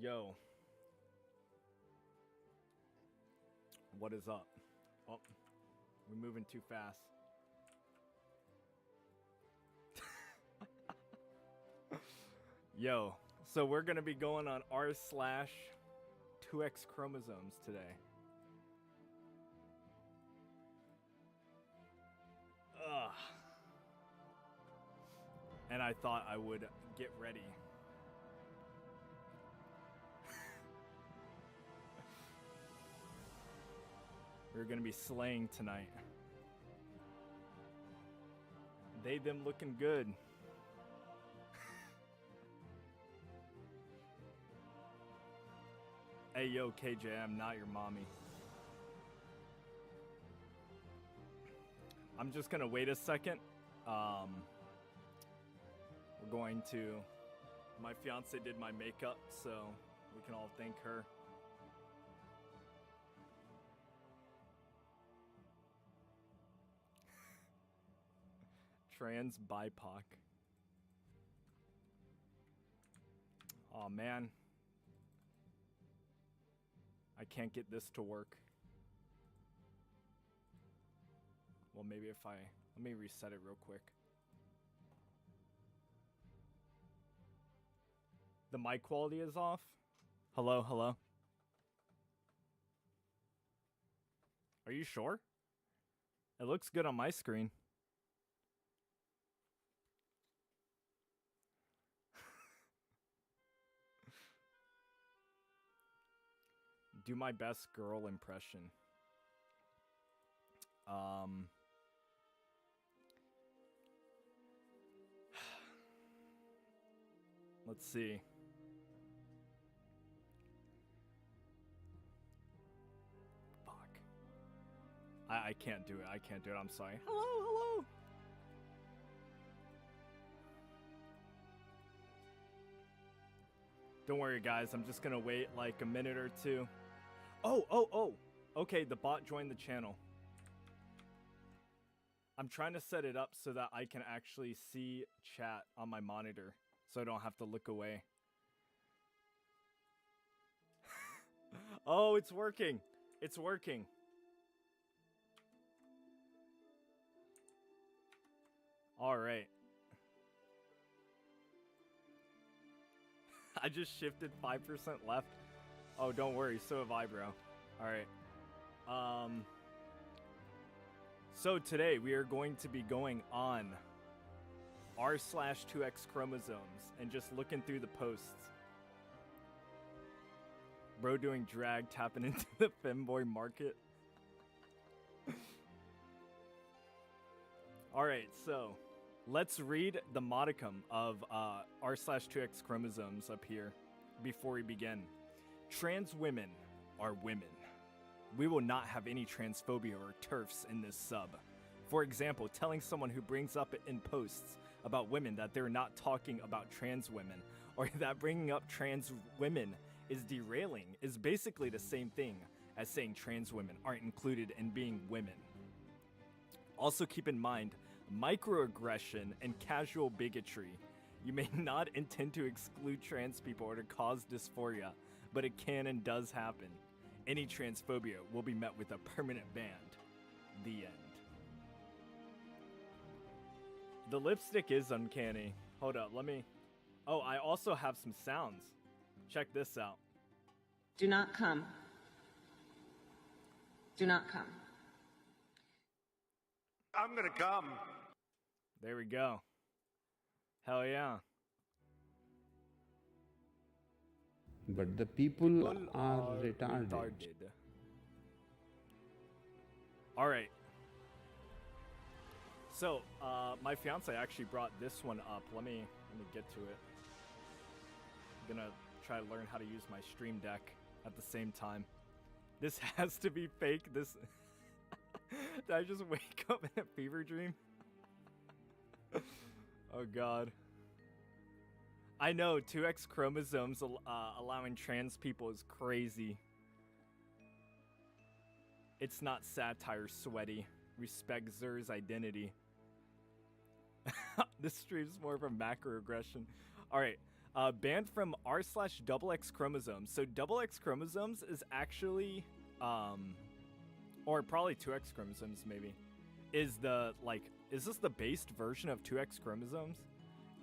Yo. What is up? Oh, we're moving too fast. Yo, so we're gonna be going on r/2XChromosomes today. Ugh. And I thought I would get ready. We're gonna be slaying tonight. They them looking good. Hey yo, KJ, I'm not your mommy. I'm just gonna wait a second. We're going to. My fiance did my makeup, so we can all thank her. Trans BIPOC. Oh man. I can't get this to work. Well, maybe if let me reset it real quick. The mic quality is off. Hello, hello. Are you sure? It looks good on my screen. Do my best girl impression. Let's see. Fuck. I can't do it. I can't do it. I'm sorry. Hello, hello. Don't worry, guys. I'm just gonna wait like a minute or two. Oh. Okay, the bot joined the channel. I'm trying to set it up so that I can actually see chat on my monitor, so I don't have to look away. Oh, it's working. It's working. All right. I just shifted 5% left. Oh, don't worry. So have I, bro. All right. So today we are going to be going on r/2XChromosomes and just looking through the posts. Bro doing drag, tapping into the femboy market. All right, so let's read the modicum of r/2XChromosomes up here before we begin. Trans women are women. We will not have any transphobia or TERFs in this sub. For example, telling someone who brings up in posts about women that they're not talking about trans women, or that bringing up trans women is derailing, is basically the same thing as saying trans women aren't included in being women. Also keep in mind, microaggression and casual bigotry. You may not intend to exclude trans people or to cause dysphoria, but it can and does happen. Any transphobia will be met with a permanent ban. The end. The lipstick is uncanny. Hold up, let me... Oh, I also have some sounds. Check this out. Do not come. Do not come. I'm gonna come. There we go. Hell yeah. But the people are retarded. All right. So, my fiance actually brought this one up. Let me get to it. I'm gonna try to learn how to use my Stream Deck at the same time. This has to be fake. This. Did I just wake up in a fever dream? Oh God. I know 2XChromosomes allowing trans people is crazy. It's not satire, sweaty. Respect Zer's identity. This stream's more of a macroaggression. All right. Banned from r/XX chromosomes. So XX chromosomes is actually, or probably 2X chromosomes maybe, is this the based version of 2X chromosomes?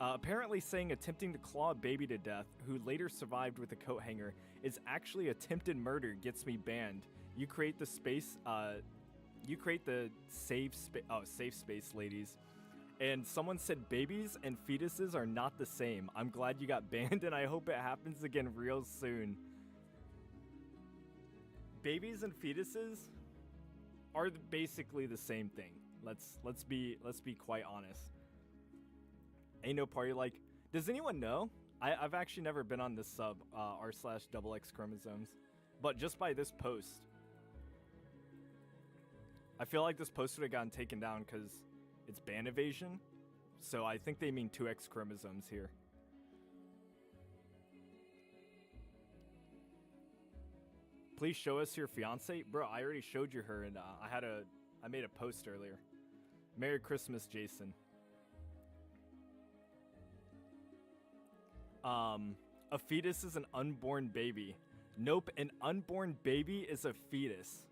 Apparently saying attempting to claw a baby to death, who later survived with a coat hanger, is actually attempted murder gets me banned. You create the space, you create the safe space, ladies. And someone said babies and fetuses are not the same. I'm glad you got banned, and I hope it happens again real soon. Babies and fetuses are basically the same thing. Let's be quite honest. Ain't no party like. Does anyone know? I've actually never been on this sub r/XX chromosomes, but just by this post, I feel like this post would have gotten taken down because it's ban evasion. So I think they mean 2X chromosomes here. Please show us your fiance, bro. I already showed you her, and I made a post earlier. Merry Christmas, Jason. A fetus is an unborn baby. Nope, an unborn baby is a fetus.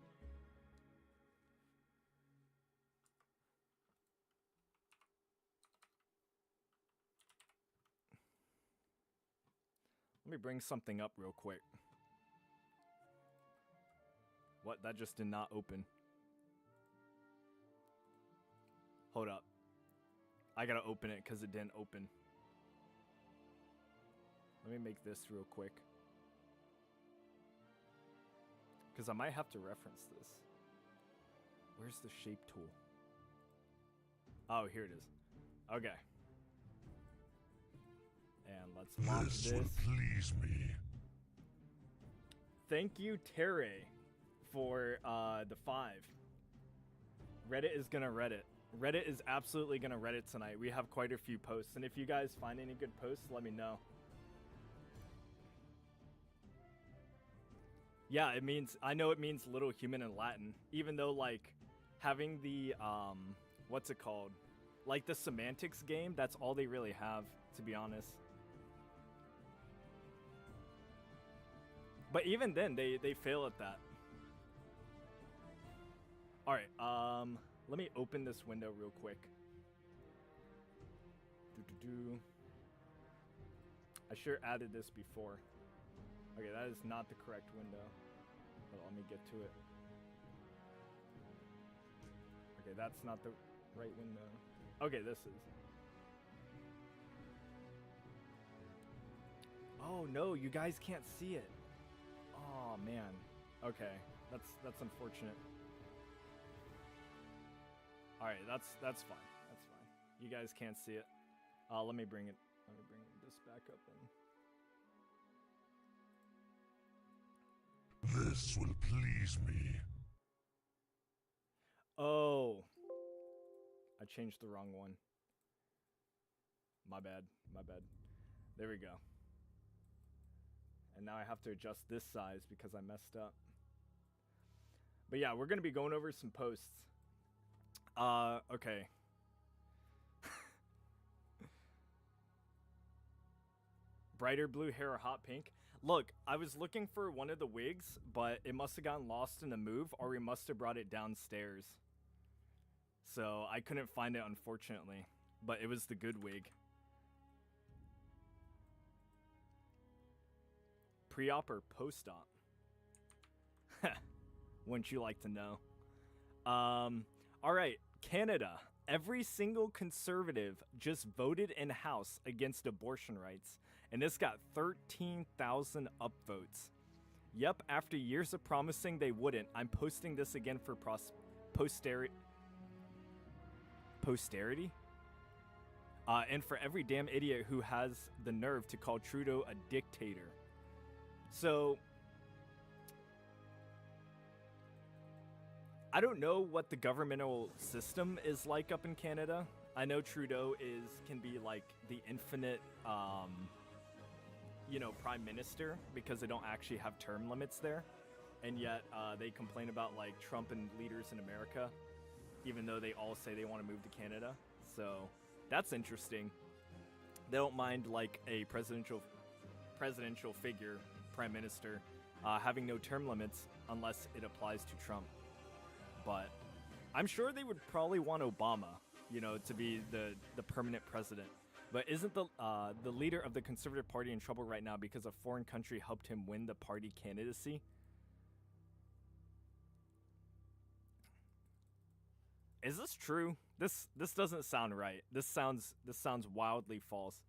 Let me bring something up real quick. What? That just did not open. Hold up. I gotta open it because it didn't open. Let me make this real quick. Because I might have to reference this. Where's the shape tool? Oh, here it is. Okay. And let's launch this. This will please me. Thank you, Terre, for the 5. Reddit is gonna Reddit. Reddit is absolutely gonna Reddit tonight. We have quite a few posts, and if you guys find any good posts, let me know. Yeah, I know it means little human in Latin, even though, like, having the, what's it called? Like, the semantics game, that's all they really have, to be honest. But even then, they fail at that. Alright, let me open this window real quick. I sure added this before. Okay, that is not the correct window. But let me get to it. Okay, that's not the right window. Okay, this is. Oh no, you guys can't see it. Oh man. Okay, that's unfortunate. All right, that's fine. That's fine. You guys can't see it. Let me bring this back up then. This will please me. Oh, I changed the wrong one. My bad. There we go. And now I have to adjust this size because I messed up. But yeah, we're going to be going over some posts. Okay. Brighter blue hair or hot pink? Look, I was looking for one of the wigs, but it must have gotten lost in the move, or we must have brought it downstairs. So I couldn't find it, unfortunately. But it was the good wig. Pre-op or post-op? Wouldn't you like to know? Alright, Canada. Every single conservative just voted in House against abortion rights, and this got 13,000 upvotes. Yep, after years of promising they wouldn't, I'm posting this again for posterity? And for every damn idiot who has the nerve to call Trudeau a dictator. So, I don't know what the governmental system is like up in Canada. I know Trudeau can be like the infinite, prime minister because they don't actually have term limits there. And yet they complain about like Trump and leaders in America, even though they all say they want to move to Canada. So that's interesting. They don't mind like a presidential figure, prime minister, having no term limits unless it applies to Trump. But I'm sure they would probably want Obama, you know, to be the permanent president. But isn't the leader of the Conservative Party in trouble right now because a foreign country helped him win the party candidacy? Is this true? This doesn't sound right. This sounds wildly false.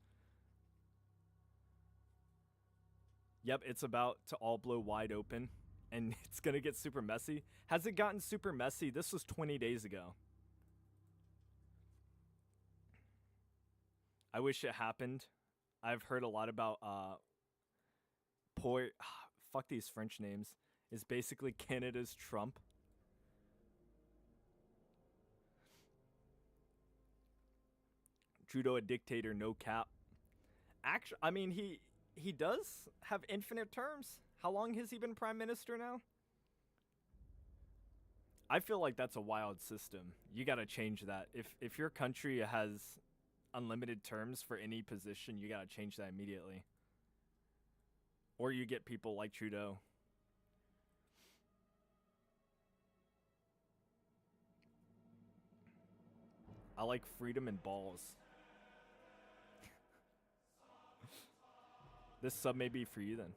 Yep, it's about to all blow wide open, and it's gonna get super messy. Has it gotten super messy? This was 20 days ago. I wish it happened. I've heard a lot about fuck these French names. Is basically Canada's Trump. Trudeau a dictator, no cap. Actually, I mean he does have infinite terms. How long has he been prime minister now? I feel like that's a wild system. You got to change that. If your country has unlimited terms for any position, you got to change that immediately. Or you get people like Trudeau. I like freedom and balls. This sub may be for you then.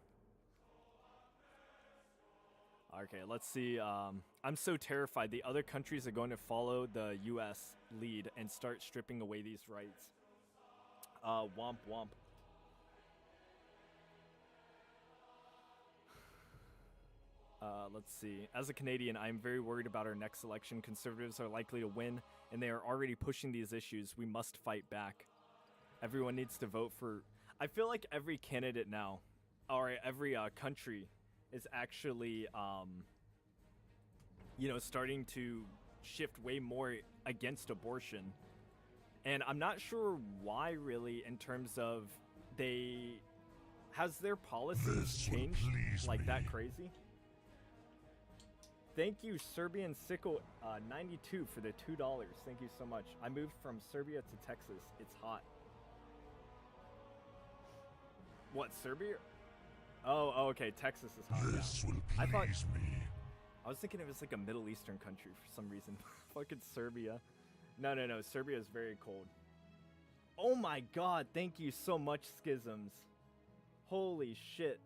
Okay, let's see. I'm so terrified. The other countries are going to follow the U.S. lead and start stripping away these rights. Womp womp. Let's see. As a Canadian, I am very worried about our next election. Conservatives are likely to win, and they are already pushing these issues. We must fight back. Everyone needs to vote for... I feel like every candidate now, or every country, is actually, you know, starting to shift way more against abortion. And I'm not sure why, really, in terms of has their policies changed like that crazy? Thank you, Serbian Sickle 92 for the $2. Thank you so much. I moved from Serbia to Texas. It's hot. What, Serbia? Oh, okay. Texas is hot. This Yeah. will please me. I was thinking it was like a Middle Eastern country for some reason. Fucking Serbia. No. Serbia is very cold. Oh my god. Thank you so much, Schisms. Holy shit.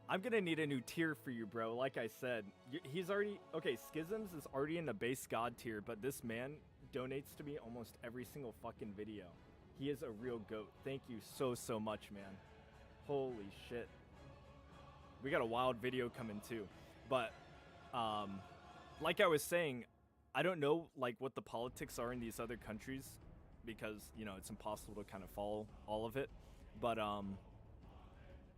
I'm gonna need a new tier for you, bro. Like I said, he's already... Okay, Schisms is already in the base god tier, but this man donates to me almost every single fucking video. He is a real goat. Thank you so much, man. Holy shit. We got a wild video coming too. But, like I was saying, I don't know, like, what the politics are in these other countries because, you know, it's impossible to kind of follow all of it. But,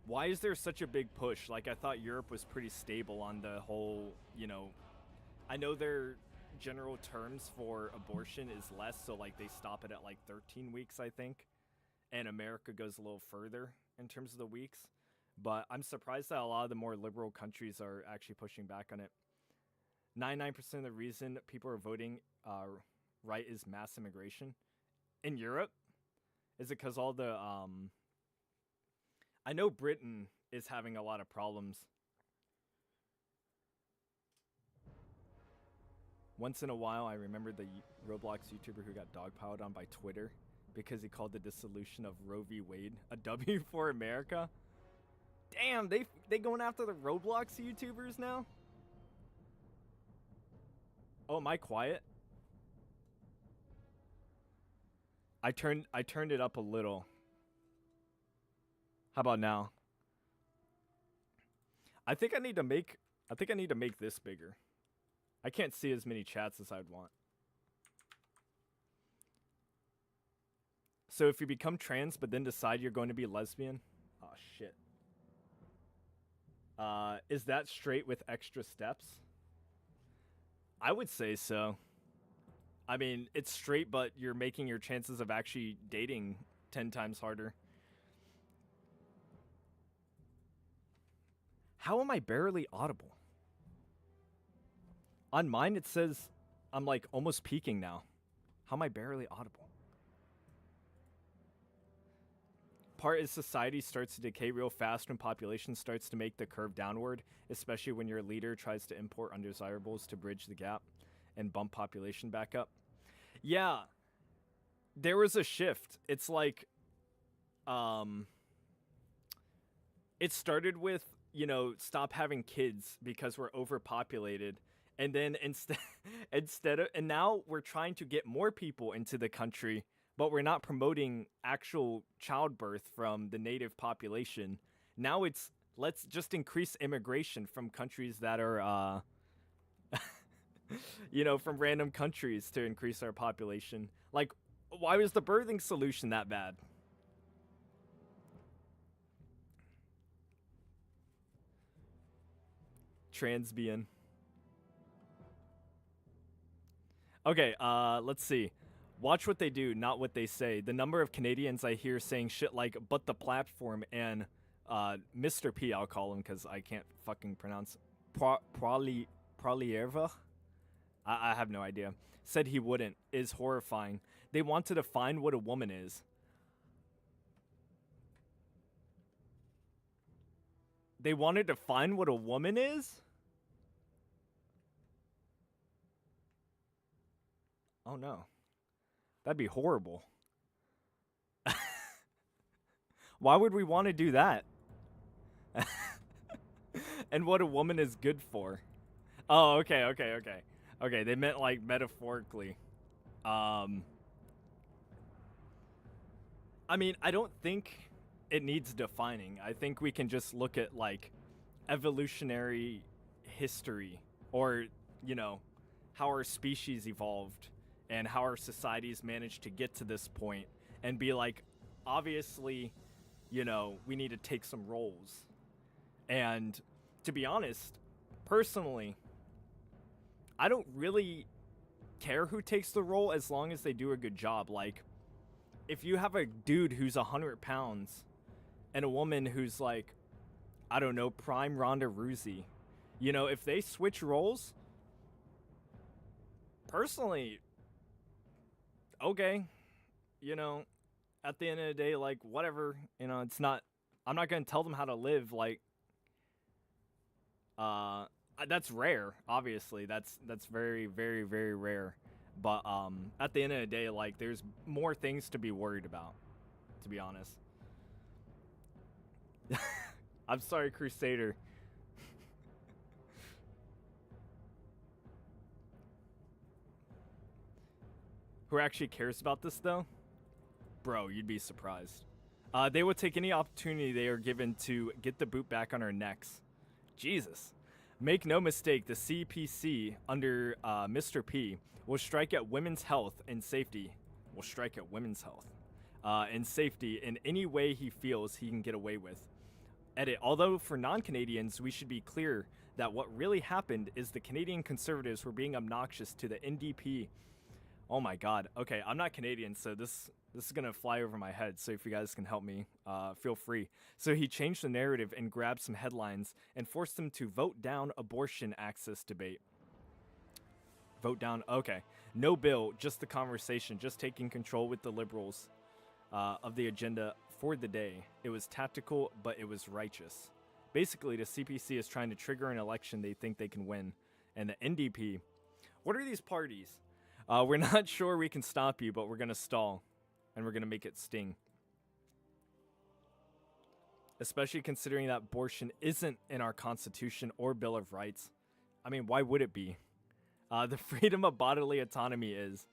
why is there such a big push? Like, I thought Europe was pretty stable on the whole, you know... I know their general terms for abortion is less, so, like, they stop it at, like, 13 weeks, I think. And America goes a little further in terms of the weeks. But I'm surprised that a lot of the more liberal countries are actually pushing back on it. 99% of the reason people are voting right is mass immigration. In Europe? Is it because all the... I know Britain is having a lot of problems. Once in a while, I remember the Roblox YouTuber who got dogpiled on by Twitter because he called the dissolution of Roe v. Wade a W for America. Damn, they going after the Roblox YouTubers now? Oh, am I quiet? I turned it up a little. How about now? I think I need to make this bigger. I can't see as many chats as I'd want. So if you become trans but then decide you're going to be lesbian, oh shit. Is that straight with extra steps? I would say so. I mean, it's straight, but you're making your chances of actually dating 10 times harder. How am I barely audible? On mine, it says I'm like almost peaking now. How am I barely audible? part is society starts to decay real fast when population starts to make the curve downward, especially when your leader tries to import undesirables to bridge the gap and bump population back up. Yeah, there was a shift. It's like, it started with, you know, stop having kids because we're overpopulated. And then and now we're trying to get more people into the country, but we're not promoting actual childbirth from the native population. Now it's, let's just increase immigration from countries that are, you know, from random countries to increase our population. Like, why was the birthing solution that bad? Transbian. Okay, let's see. Watch what they do, not what they say. The number of Canadians I hear saying shit like, but the platform, and Mr. P, I'll call him because I can't fucking pronounce Pralierva? I have no idea. Said he wouldn't, is horrifying. They want to define what a woman is. They wanted to define what a woman is? Oh no. That'd be horrible. Why would we want to do that? And what a woman is good for. Oh, okay. Okay, they meant like metaphorically. I mean, I don't think it needs defining. I think we can just look at like evolutionary history, or, you know, how our species evolved and how our societies managed to get to this point, and be like, obviously, you know, we need to take some roles. And to be honest, personally, I don't really care who takes the role as long as they do a good job. Like, if you have a dude who's 100 pounds and a woman who's like, I don't know, prime Ronda Rousey, you know, if they switch roles, personally, okay, you know, at the end of the day, like, whatever, you know, it's not, I'm not going to tell them how to live. Like, that's rare, obviously. That's very, very, very rare. But at the end of the day, like, there's more things to be worried about, to be honest. I'm sorry, Crusader. Who actually cares about this, though? Bro, you'd be surprised. They will take any opportunity they are given to get the boot back on our necks. Jesus. Make no mistake, the CPC under Mr. P will strike at women's health and safety. Will strike at women's health and safety in any way he feels he can get away with. Edit. Although for non-Canadians, we should be clear that what really happened is the Canadian Conservatives were being obnoxious to the NDP. Oh my God. Okay, I'm not Canadian, so this is gonna fly over my head. So if you guys can help me, feel free. So he changed the narrative and grabbed some headlines and forced them to vote down abortion access debate. Vote down. Okay, no bill, just the conversation, just taking control with the Liberals of the agenda for the day. It was tactical, but it was righteous. Basically, the CPC is trying to trigger an election they think they can win, and the NDP. What are these parties? We're not sure we can stop you, but we're gonna stall, and we're gonna make it sting. Especially considering that abortion isn't in our Constitution or Bill of Rights. I mean, why would it be? The freedom of bodily autonomy is.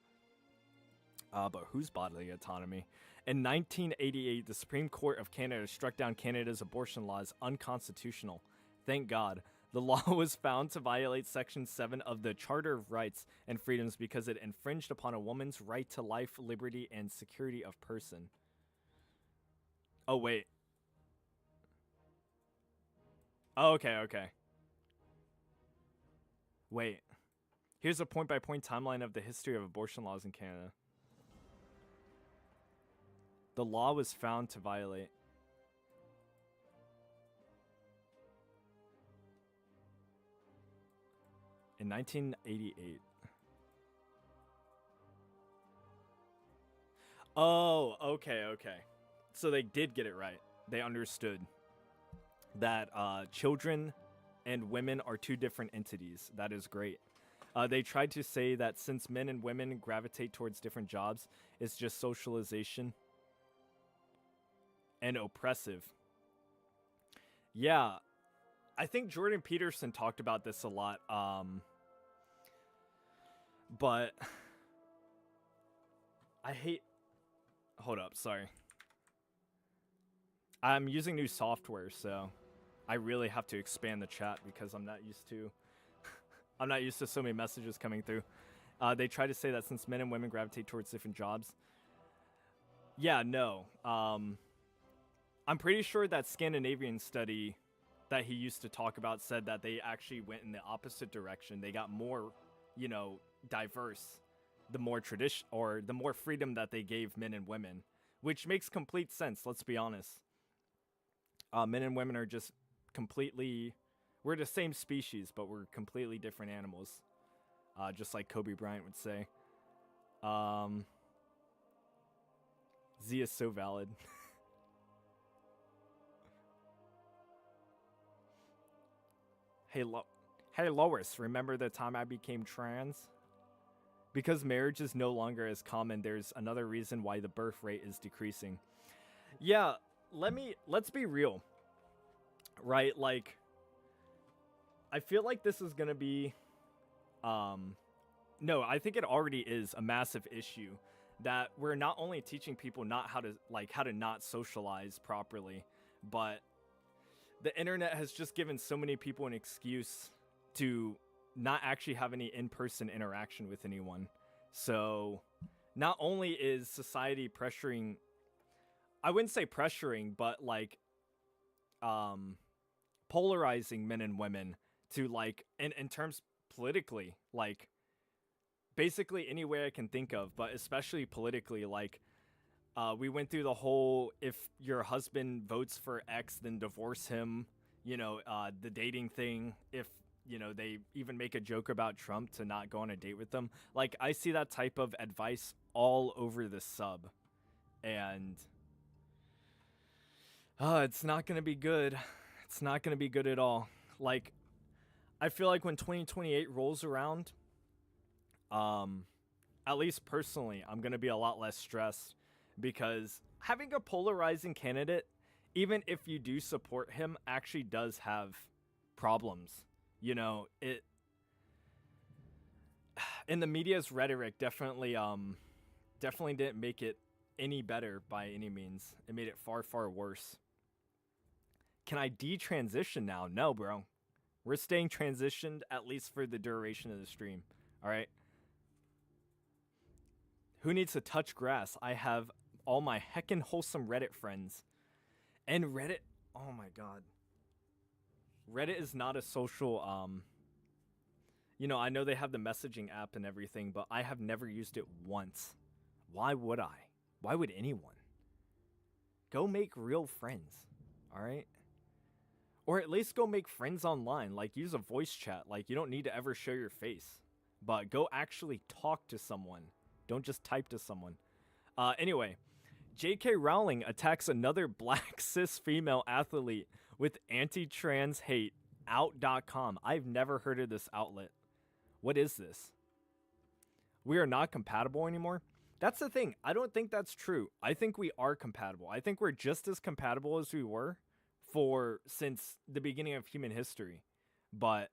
But whose bodily autonomy? In 1988, the Supreme Court of Canada struck down Canada's abortion laws unconstitutional. Thank God. The law was found to violate Section 7 of the Charter of Rights and Freedoms because it infringed upon a woman's right to life, liberty, and security of person. Oh, wait. Oh, okay. Wait. Here's a point-by-point timeline of the history of abortion laws in Canada. The law was found to violate. In 1988. Oh, okay. So they did get it right. They understood that children and women are two different entities. That is great. They tried to say that since men and women gravitate towards different jobs, it's just socialization and oppressive. Yeah, I think Jordan Peterson talked about this a lot. But I hate... Hold up, sorry. I'm using new software, so I really have to expand the chat because I'm not used to... I'm not used to so many messages coming through. They try to say that since men and women gravitate towards different jobs. Yeah, no. I'm pretty sure that Scandinavian study that he used to talk about said that they actually went in the opposite direction. They got more, you know, diverse, the more tradition or the more freedom that they gave men and women, which makes complete sense. Let's be honest. Men and women are just completely... We're the same species, but we're completely different animals. Just like Kobe Bryant would say. Z is so valid. Hey, Lois, remember the time I became trans? Because marriage is no longer as common, there's another reason why the birth rate is decreasing. Yeah, let's be real. Right, like... I feel like this is gonna be, no, I think it already is a massive issue that we're not only teaching people how to not socialize properly, but the internet has just given so many people an excuse to not actually have any in-person interaction with anyone. So not only is society pressuring, I wouldn't say pressuring, but like, polarizing men and women to like in terms politically, like basically any way I can think of, but especially politically, like we went through the whole if your husband votes for X then divorce him, you know, the dating thing, if you know they even make a joke about Trump to not go on a date with them. Like I see that type of advice all over the sub, and it's not gonna be good. It's not gonna be good at all. Like I feel like when 2028 rolls around, at least personally, I'm going to be a lot less stressed because having a polarizing candidate, even if you do support him, actually does have problems. You know, it in the media's rhetoric definitely didn't make it any better by any means. It made it far, far worse. Can I detransition now? No, bro. We're staying transitioned at least for the duration of the stream. All right. Who needs to touch grass? I have all my heckin' wholesome Reddit friends. And Reddit, oh my god. Reddit is not a social, you know, I know they have the messaging app and everything, but I have never used it once. Why would I? Why would anyone? Go make real friends. All right. Or at least go make friends online, like use a voice chat, like you don't need to ever show your face, but go actually talk to someone. Don't just type to someone. Anyway, J.K. Rowling attacks another black cis female athlete with anti-trans hate, out.com. I've never heard of this outlet. What is this? We are not compatible anymore? That's the thing. I don't think that's true. I think we are compatible. I think we're just as compatible as we were since the beginning of human history. But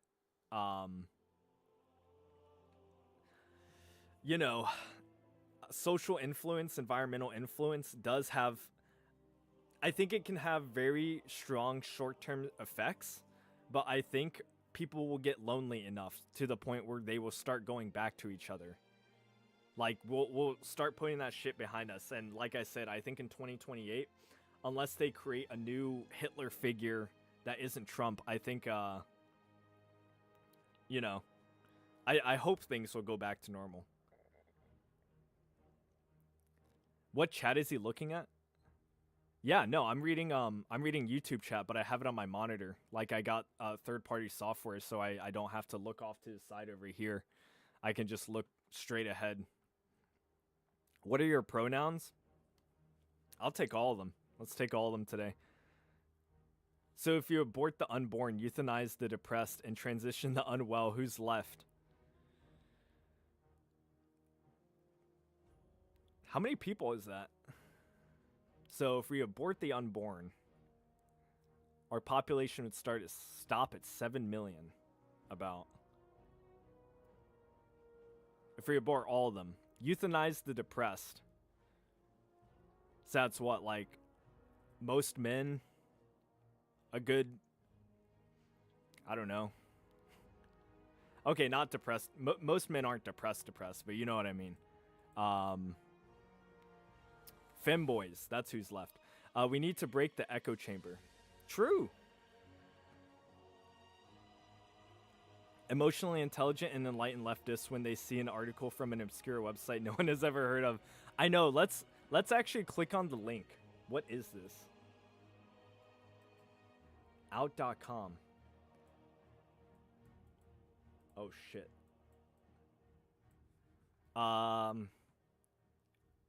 you know, social influence, environmental influence does have, I think it can have very strong short-term effects, but I think people will get lonely enough to the point where they will start going back to each other. Like we'll start putting that shit behind us. And like I said, I think in 2028, unless they create a new Hitler figure that isn't Trump, I think, you know, I hope things will go back to normal. What chat is he looking at? Yeah, no, I'm reading YouTube chat, but I have it on my monitor. Like I got third-party software, so I don't have to look off to the side over here. I can just look straight ahead. What are your pronouns? I'll take all of them. Let's take all of them today. So if you abort the unborn, euthanize the depressed, and transition the unwell, who's left? How many people is that? So if we abort the unborn, our population would stop at 7 million, about. If we abort all of them, euthanize the depressed. So that's what, like, most men, a good, I don't know. Okay, not depressed. Most men aren't depressed, but you know what I mean. Femboys, that's who's left. We need to break the echo chamber. True. Emotionally intelligent and enlightened leftists when they see an article from an obscure website no one has ever heard of. I know, let's actually click on the link. What is this? Out.com. Oh shit.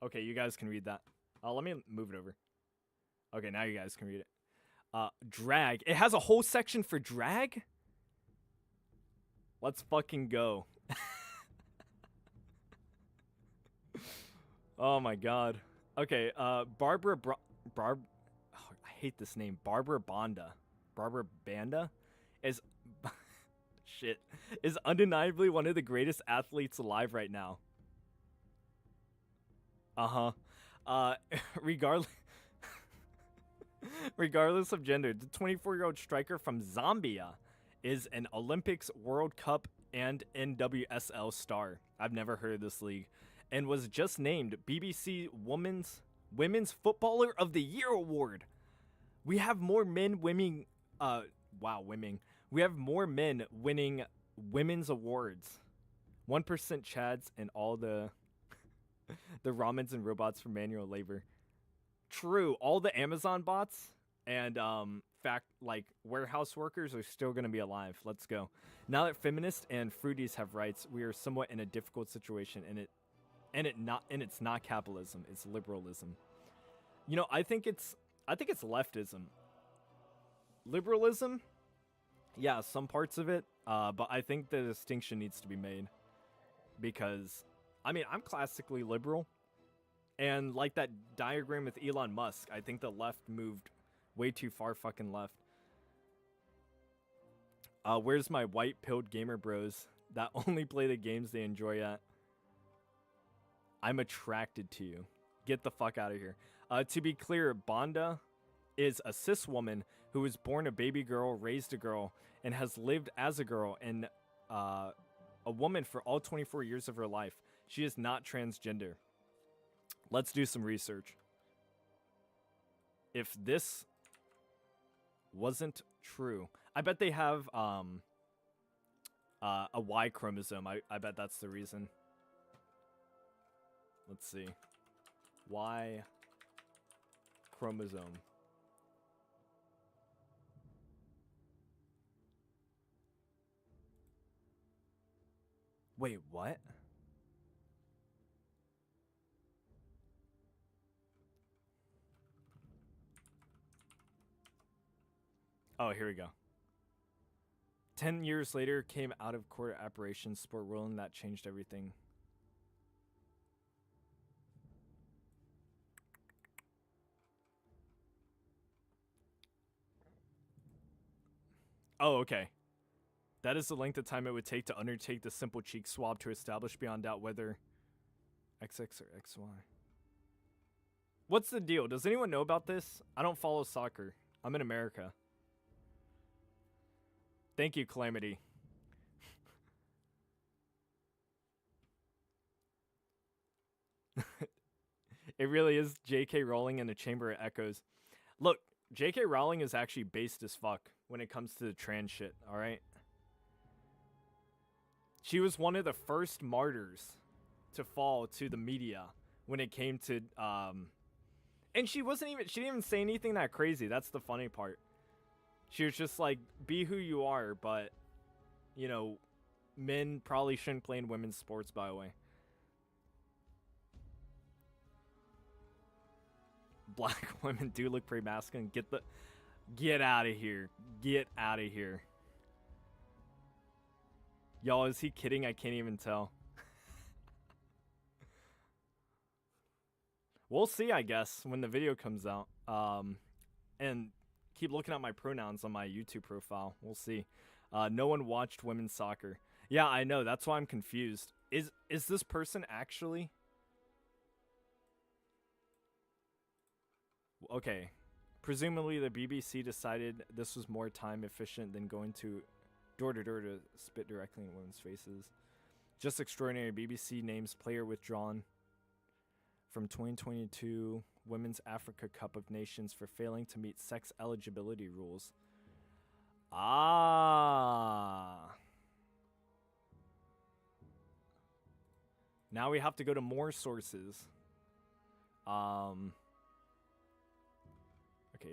Okay, you guys can read that. Let me move it over. Okay, now you guys can read it. Drag. It has a whole section for drag? Let's fucking go. Oh my god. Okay, Barbara I hate this name. Barbara Banda is shit. Is undeniably one of the greatest athletes alive right now. Regardless of gender, the 24-year-old striker from Zambia is an Olympics, World Cup, and NWSL star. I've never heard of this league. And was just named BBC Women's Footballer of the Year award. We have more men winning We have more men winning women's awards. 1% Chads and all the ramens and robots for manual labor. True, all the Amazon bots and warehouse workers are still going to be alive. Let's go. Now that feminists and fruities have rights, we are somewhat in a difficult situation, and it's not capitalism, it's liberalism. You know, I think it's leftism. Liberalism, yeah, some parts of it, but I think the distinction needs to be made because, I mean, I'm classically liberal, and like that diagram with Elon Musk, I think the left moved way too far fucking left. Where's my white-pilled gamer bros that only play the games they enjoy at? I'm attracted to you. Get the fuck out of here. To be clear, Banda is a cis woman who was born a baby girl, raised a girl, and has lived as a girl and a woman for all 24 years of her life. She is not transgender. Let's do some research. If this wasn't true, I bet they have a Y chromosome. I bet that's the reason. Let's see. Y chromosome. Wait, what? Oh, here we go. 10 years later, came out of court apparition sport ruling that changed everything. Oh, okay. That is the length of time it would take to undertake the simple cheek swab to establish beyond doubt whether XX or XY. What's the deal? Does anyone know about this? I don't follow soccer. I'm in America. Thank you, Calamity. It really is J.K. Rowling in a chamber of echoes. Look, J.K. Rowling is actually based as fuck when it comes to the trans shit, alright? She was one of the first martyrs to fall to the media when it came to, and she didn't even say anything that crazy. That's the funny part. She was just like, be who you are, but, you know, men probably shouldn't play in women's sports, by the way. Black women do look pretty masculine. Get out of here. Get out of here. Y'all, is he kidding? I can't even tell. We'll see, I guess, when the video comes out. And keep looking at my pronouns on my YouTube profile. We'll see. No one watched women's soccer. Yeah, I know. That's why I'm confused. Is this person actually? Okay. Presumably the BBC decided this was more time efficient than going to door to door to spit directly in women's faces. Just extraordinary. BBC names player withdrawn from 2022 Women's Africa Cup of Nations for failing to meet sex eligibility rules. Ah. Now we have to go to more sources. Okay,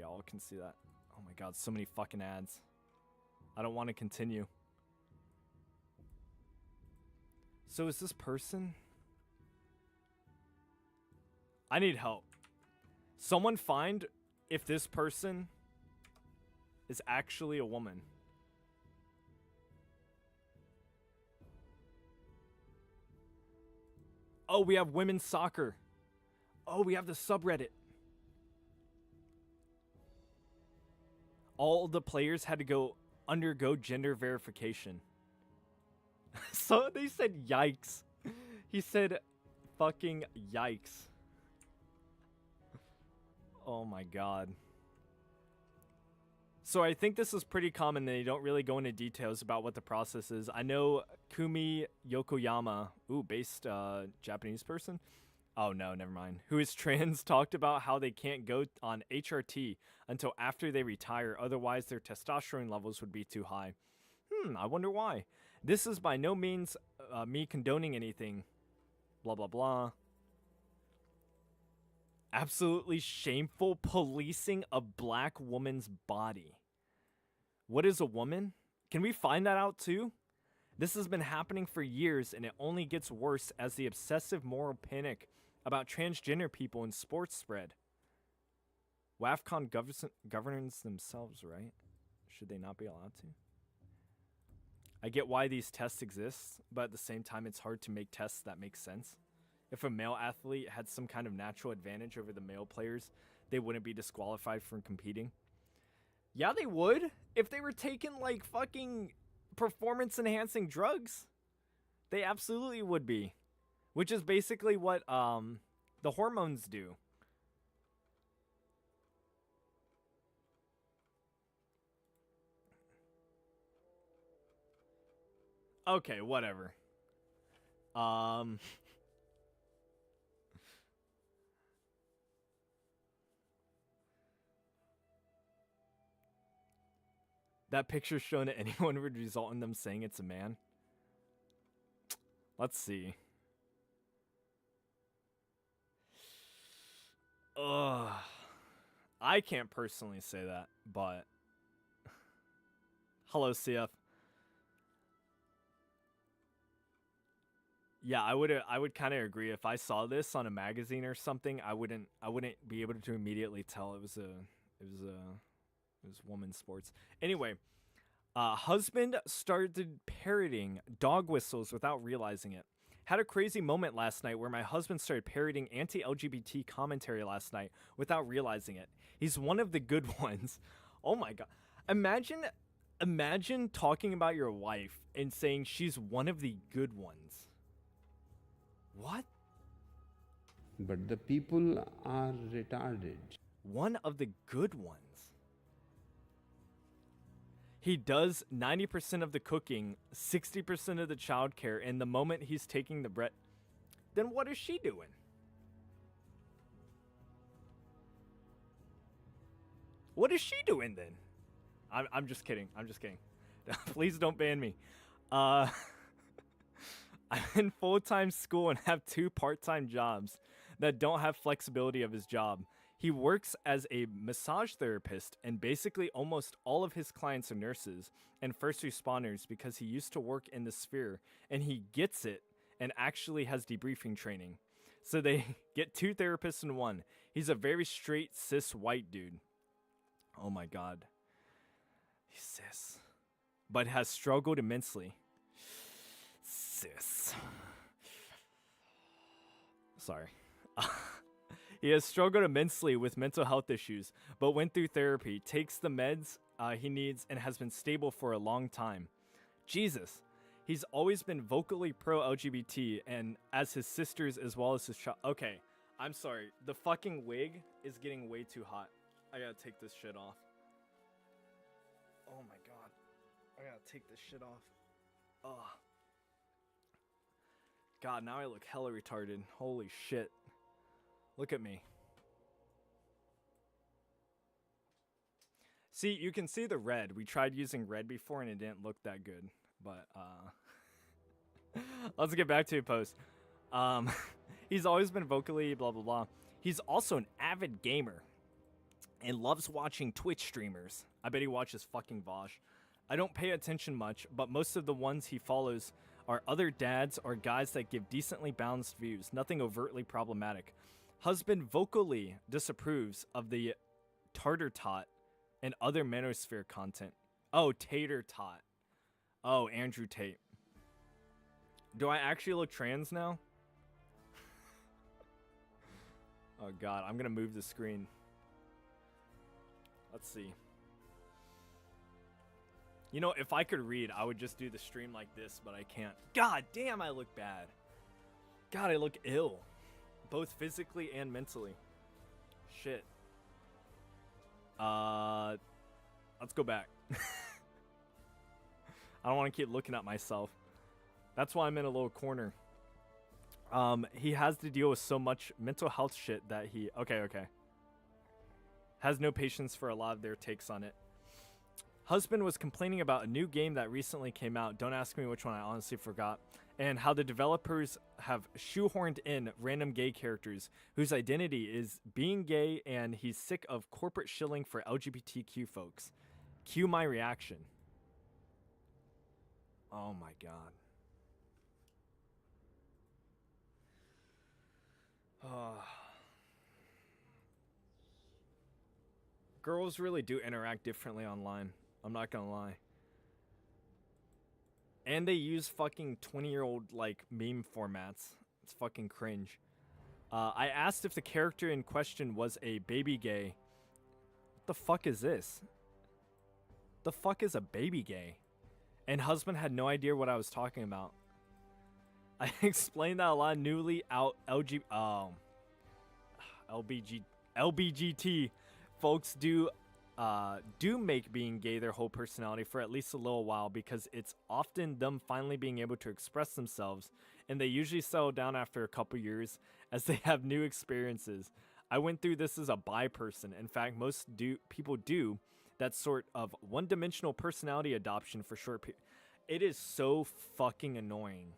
y'all can see that. Oh my god, so many fucking ads. I don't want to continue. So is this person? I need help. Someone find if this person is actually a woman. Oh, we have women's soccer. Oh, we have the subreddit. All the players had to undergo gender verification. So they said yikes. He said fucking yikes. Oh my god. So I think this is pretty common. They don't really go into details about what the process is. I know Kumi Yokoyama, based Japanese person. Oh no, never mind. Who is trans, talked about how they can't go on HRT until after they retire, otherwise their testosterone levels would be too high. I wonder why. This is by no means me condoning anything. Blah blah blah. Absolutely shameful policing a black woman's body. What is a woman? Can we find that out too? This has been happening for years, and it only gets worse as the obsessive moral panic about transgender people in sports spread. WAFCON governs themselves, right? Should they not be allowed to? I get why these tests exist, but at the same time, it's hard to make tests that make sense. If a male athlete had some kind of natural advantage over the male players, they wouldn't be disqualified from competing. Yeah, they would. If they were taking, like, fucking performance-enhancing drugs. They absolutely would be. Which is basically what the hormones do. Okay, whatever. That picture shown to anyone would result in them saying it's a man. Let's see. Ugh. I can't personally say that, but hello, CF. Yeah, I would kind of agree. If I saw this on a magazine or something, I wouldn't be able to immediately tell it was women's sports. Anyway, husband started parroting dog whistles without realizing it. Had a crazy moment last night where my husband started parroting anti-LGBT commentary last night without realizing it. He's one of the good ones. Oh my god. Imagine talking about your wife and saying she's one of the good ones. What? But the people are retarded. One of the good ones. He does 90% of the cooking, 60% of the childcare, and the moment he's taking the bread, then what is she doing? What is she doing then? I'm just kidding. I'm just kidding. Please don't ban me. I'm in full-time school and have 2 part-time jobs that don't have flexibility of his job. He works as a massage therapist, and basically almost all of his clients are nurses and first responders because he used to work in the sphere, and he gets it and actually has debriefing training. So they get 2 therapists in one. He's a very straight cis white dude. Oh my god. He's cis. But has struggled immensely. Cis. Sorry. He has struggled immensely with mental health issues, but went through therapy, takes the meds he needs, and has been stable for a long time. Jesus. He's always been vocally pro-LGBT, and as his sisters as well as his child. Okay, I'm sorry. The fucking wig is getting way too hot. I gotta take this shit off. Oh my god. I gotta take this shit off. Ugh. God, now I look hella retarded. Holy shit. Look at me. See, you can see the red. We tried using red before and it didn't look that good. But, let's get back to the post. He's always been vocally blah, blah, blah. He's also an avid gamer and loves watching Twitch streamers. I bet he watches fucking Vosh. I don't pay attention much, but most of the ones he follows are other dads or guys that give decently balanced views, nothing overtly problematic. Husband vocally disapproves of the tartar tot and other manosphere content. Oh, tater tot. Oh, Andrew Tate. Do I actually look trans now? Oh god, I'm gonna move the screen. Let's see. You know, if I could read, I would just do the stream like this, but I can't. God damn, I look bad. God, I look ill. Both physically and mentally. Shit. Let's go back. I don't want to keep looking at myself. That's why I'm in a little corner. He has to deal with so much mental health shit that he... Okay. Has no patience for a lot of their takes on it. Husband was complaining about a new game that recently came out. Don't ask me which one, I honestly forgot. And how the developers have shoehorned in random gay characters whose identity is being gay, and he's sick of corporate shilling for LGBTQ folks. Cue my reaction. Oh my god. Girls really do interact differently online. I'm not gonna lie. And they use fucking 20-year-old like meme formats. It's fucking cringe. I asked if the character in question was a baby gay. What the fuck is this? The fuck is a baby gay? And husband had no idea what I was talking about. I explained that a lot of newly out LBGT folks do make being gay their whole personality for at least a little while, because it's often them finally being able to express themselves, and they usually settle down after a couple years as they have new experiences. I went through this as a bi person. In fact, most people do that sort of one-dimensional personality adoption for short periods. It is so fucking annoying.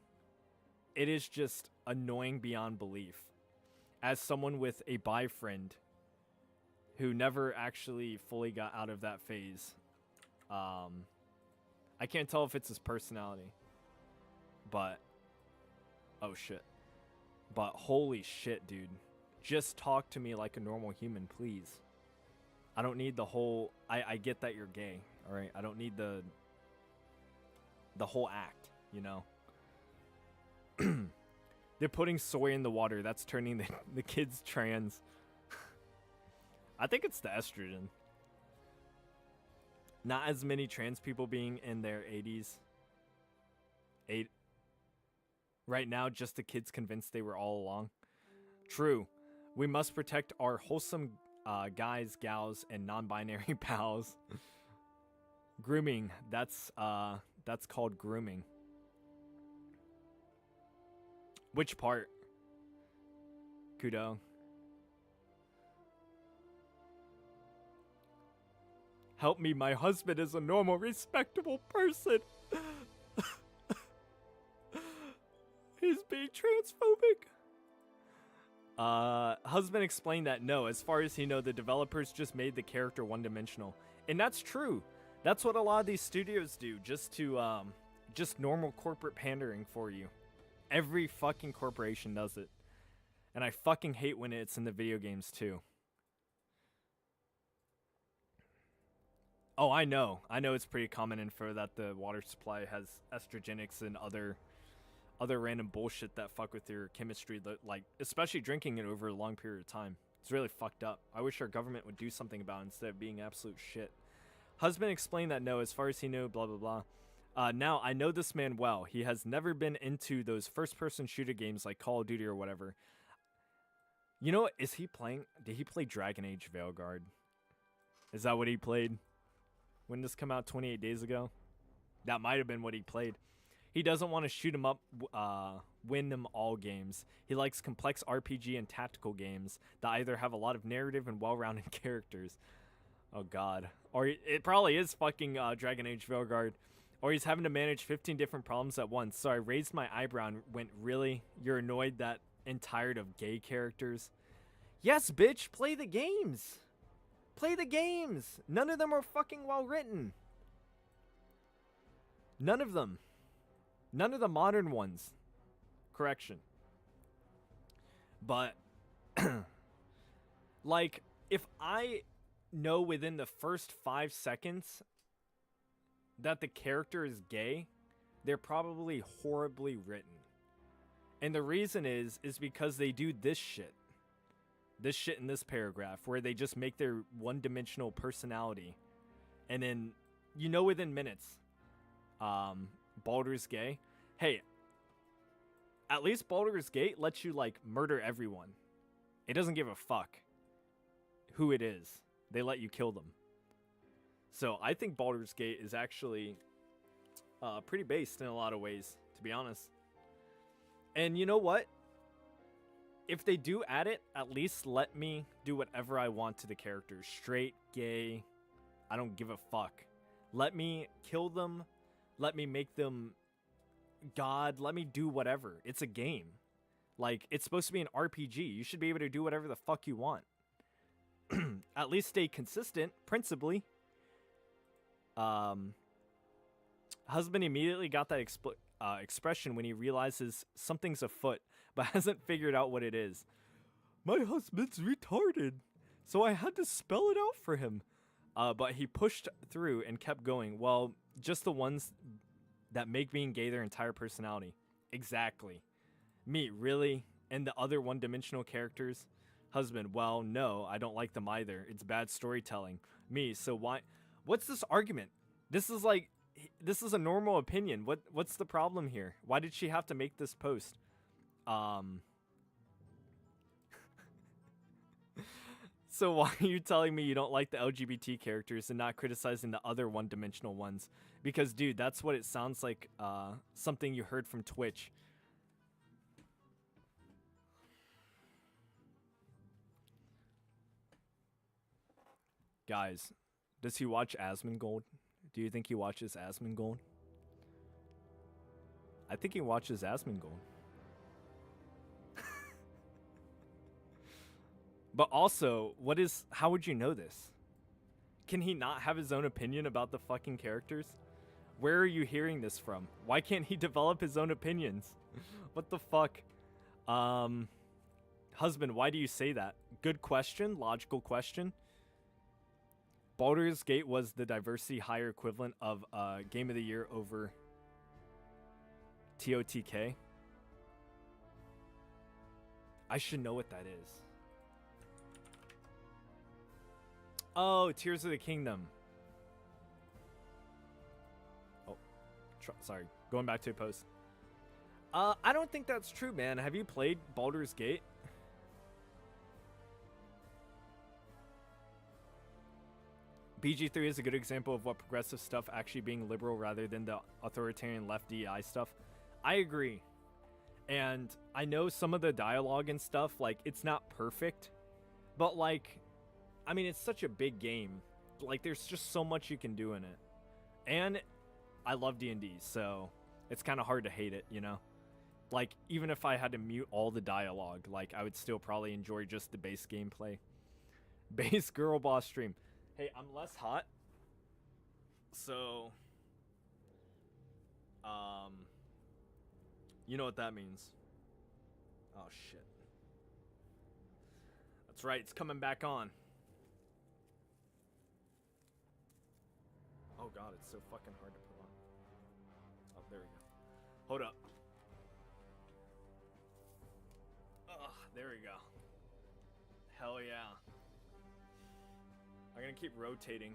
It is just annoying beyond belief. As someone with a bi friend who never actually fully got out of that phase, I can't tell if it's his personality, but oh shit. But holy shit, dude. Just talk to me like a normal human, please. I don't need the whole... I get that you're gay, alright? I don't need the whole act, you know? They're putting soy in the water. That's turning the kids trans. I think it's the estrogen. Not as many trans people being in their 80s. Right now, just the kids convinced they were all along. True. We must protect our wholesome guys, gals, and non-binary pals. Grooming. That's called grooming. Which part? Kudo. Help me, my husband is a normal, respectable person. He's being transphobic. Husband explained that no, as far as he knows, the developers just made the character one-dimensional. And that's true. That's what a lot of these studios do, just to, just normal corporate pandering for you. Every fucking corporation does it. And I fucking hate when it's in the video games too. Oh, I know. I know it's pretty common info that the water supply has estrogenics and other random bullshit that fuck with your chemistry, like especially drinking it over a long period of time. It's really fucked up. I wish our government would do something about it instead of being absolute shit. Husband explained that no, as far as he knew, blah blah blah. Now I know this man well. He has never been into those first-person shooter games like Call of Duty or whatever. You know what? Is he playing? Did he play Dragon Age Veilguard? Is that what he played? When this come out 28 days ago? That might have been what he played. He doesn't want to shoot him up, win them all games. He likes complex RPG and tactical games that either have a lot of narrative and well-rounded characters. Oh god. Or it probably is fucking Dragon Age Veilguard. Or he's having to manage 15 different problems at once. So I raised my eyebrow and went, really? You're annoyed that and tired of gay characters? Yes, bitch, play the games! Play the games! None of them are fucking well written. None of them. None of the modern ones. Correction. But, like, if I know within the first 5 seconds that the character is gay, they're probably horribly written. And the reason is because they do this shit. This shit in this paragraph where they just make their one-dimensional personality. And then, you know, within minutes, Baldur's gay. Hey, at least Baldur's Gate lets you, like, murder everyone. It doesn't give a fuck who it is. They let you kill them. So I think Baldur's Gate is actually pretty based in a lot of ways, to be honest. And you know what? If they do add it, at least let me do whatever I want to the characters. Straight, gay, I don't give a fuck. Let me kill them. Let me make them God. Let me do whatever. It's a game. Like, it's supposed to be an RPG. You should be able to do whatever the fuck you want. At least stay consistent, principally. Husband immediately got that expression when he realizes something's afoot, but hasn't figured out what it is. My husband's retarded, so I had to spell it out for him. But he pushed through and kept going. Well, just the ones that make being gay their entire personality. Exactly. Me, really? And the other one-dimensional characters? Husband, well, no, I don't like them either. It's bad storytelling. Me, so why? What's this argument? This is like, this is a normal opinion. What's the problem here? Why did she have to make this post? So why are you telling me you don't like the LGBT characters and not criticizing the other one-dimensional ones? Because, dude, that's what it sounds like, something you heard from Twitch. Guys, does he watch Asmongold? Do you think he watches Asmongold? I think he watches Asmongold. But also, how would you know this? Can he not have his own opinion about the fucking characters? Where are you hearing this from? Why can't he develop his own opinions? What the fuck? Husband, why do you say that? Good question, logical question. Baldur's Gate was the diversity hire equivalent of Game of the Year over TOTK. I should know what that is. Oh, Tears of the Kingdom. Oh, sorry. Going back to a post. I don't think that's true, man. Have you played Baldur's Gate? BG3 is a good example of what progressive stuff actually being liberal rather than the authoritarian left DEI stuff. I agree. And I know some of the dialogue and stuff, like, it's not perfect. But, like, I mean, it's such a big game. Like, there's just so much you can do in it. And I love D&D, so it's kind of hard to hate it, you know? Like, even if I had to mute all the dialogue, like, I would still probably enjoy just the base gameplay. Base girl boss stream. Hey, I'm less hot. So, you know what that means. Oh, shit. That's right, it's coming back on. Oh god, it's so fucking hard to put on. Oh, there we go. Hold up. Ugh, there we go. Hell yeah. I'm gonna keep rotating.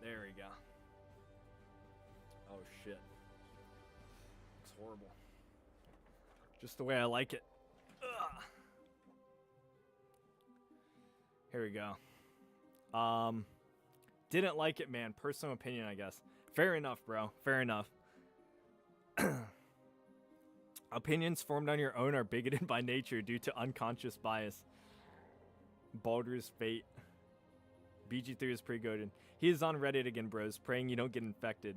There we go. Oh shit. Looks horrible. Just the way I like it. Ugh. Here we go. Didn't like it, man. Personal opinion, I guess. Fair enough, bro. Fair enough. Opinions formed on your own are bigoted by nature due to unconscious bias. Baldur's Fate. BG3 is pretty goated. He is on Reddit again, bros, praying you don't get infected.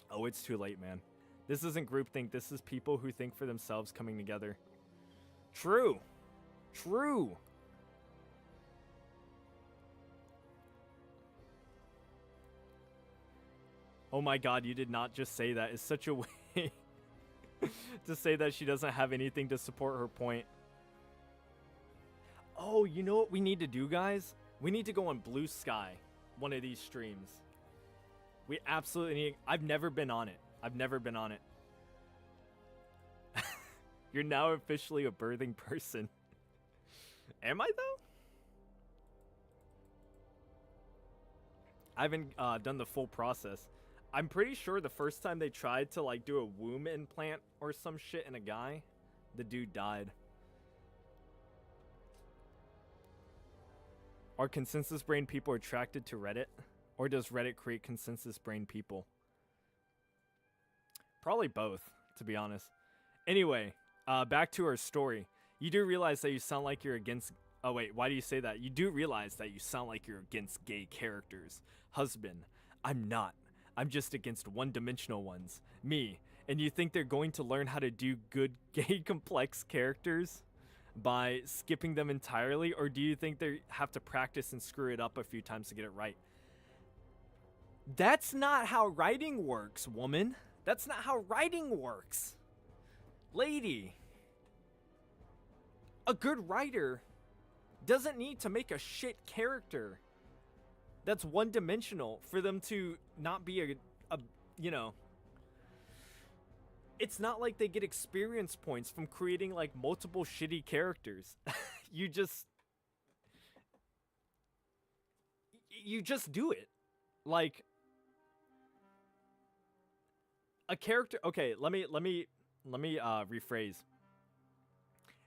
Oh, it's too late, man. This isn't groupthink. This is people who think for themselves coming together. True. True. Oh my god, you did not just say that. It's such a way to say that she doesn't have anything to support her point. Oh, you know what we need to do, guys? We need to go on Blue Sky one of these streams. We absolutely need... I've never been on it. I've never been on it. You're now officially a birthing person. Am I, though? I haven't done the full process. I'm pretty sure the first time they tried to, like, do a womb implant or some shit in a guy, the dude died. Are consensus brain people attracted to Reddit? Or does Reddit create consensus brain people? Probably both, to be honest. Anyway, back to our story. You do realize that you sound like you're against... Oh, wait, why do you say that? You do realize that you sound like you're against gay characters. Husband, I'm not. I'm just against one-dimensional ones. Me. And you think they're going to learn how to do good gay complex characters by skipping them entirely? Or do you think they have to practice and screw it up a few times to get it right? That's not how writing works, woman. That's not how writing works. Lady. A good writer doesn't need to make a shit character that's one-dimensional for them to not be a you know, it's not like they get experience points from creating like multiple shitty characters. you just do it. Like a character, okay, let me rephrase.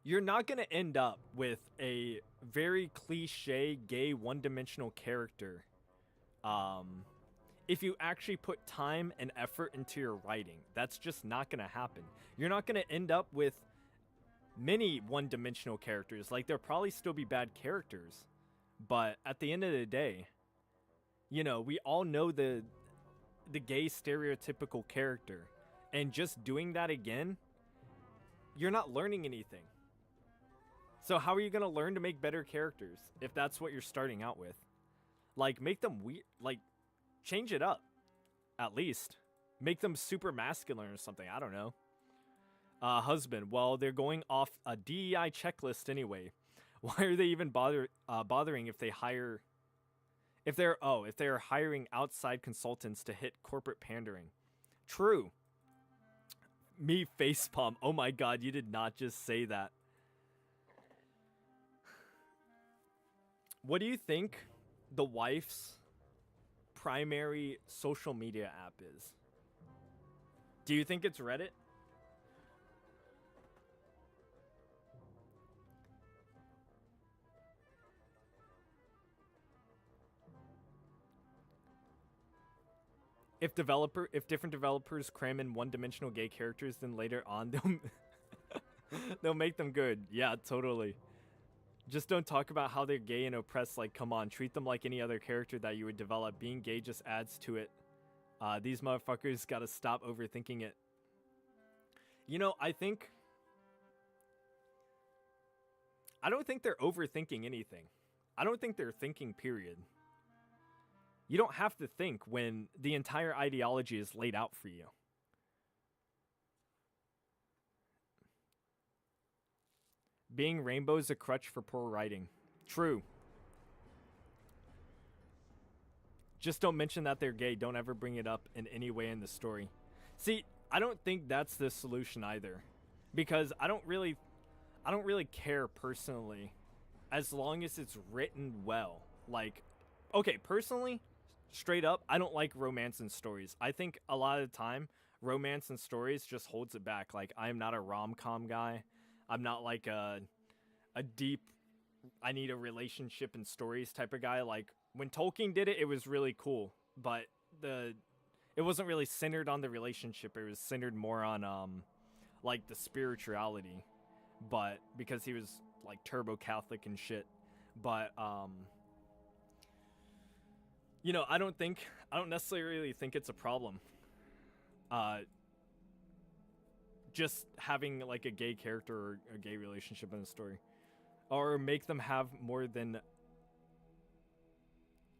You're not going to end up with a very cliche gay one-dimensional character if you actually put time and effort into your writing. That's just not going to happen. You're not going to end up with many one-dimensional characters. Like, there'll probably still be bad characters, but at the end of the day, you know, we all know the gay stereotypical character, and just doing that again, you're not learning anything. So how are you going to learn to make better characters if that's what you're starting out with? Like, make them weird. Like, change it up. At least. Make them super masculine or something. I don't know. Husband. Well, they're going off a DEI checklist anyway. Why are they even bothering if they hire... If they're hiring outside consultants to hit corporate pandering. True. Me facepalm. Oh my god, you did not just say that. What do you think the wife's primary social media app is? Do you think it's Reddit? If different developers cram in one-dimensional gay characters, then later on they'll make them good. Yeah, totally. Just don't talk about how they're gay and oppressed. Like, come on, treat them like any other character that you would develop. Being gay just adds to it. These motherfuckers gotta stop overthinking it. You know, I don't think they're overthinking anything. I don't think they're thinking, period. You don't have to think when the entire ideology is laid out for you. Being rainbow is a crutch for poor writing. True. Just don't mention that they're gay. Don't ever bring it up in any way in the story. See, I don't think that's the solution either. Because I don't really care personally as long as it's written well. Like, okay, personally, straight up, I don't like romance in stories. I think a lot of the time, romance in stories just holds it back. Like, I'm not a rom-com guy. I'm not like a deep, I need a relationship in stories type of guy. Like, when Tolkien did it, it was really cool. But it wasn't really centered on the relationship. It was centered more on, like, the spirituality. But, because he was, like, turbo-Catholic and shit. But, you know, I don't necessarily think it's a problem. Just having like a gay character or a gay relationship in a story, or make them have more than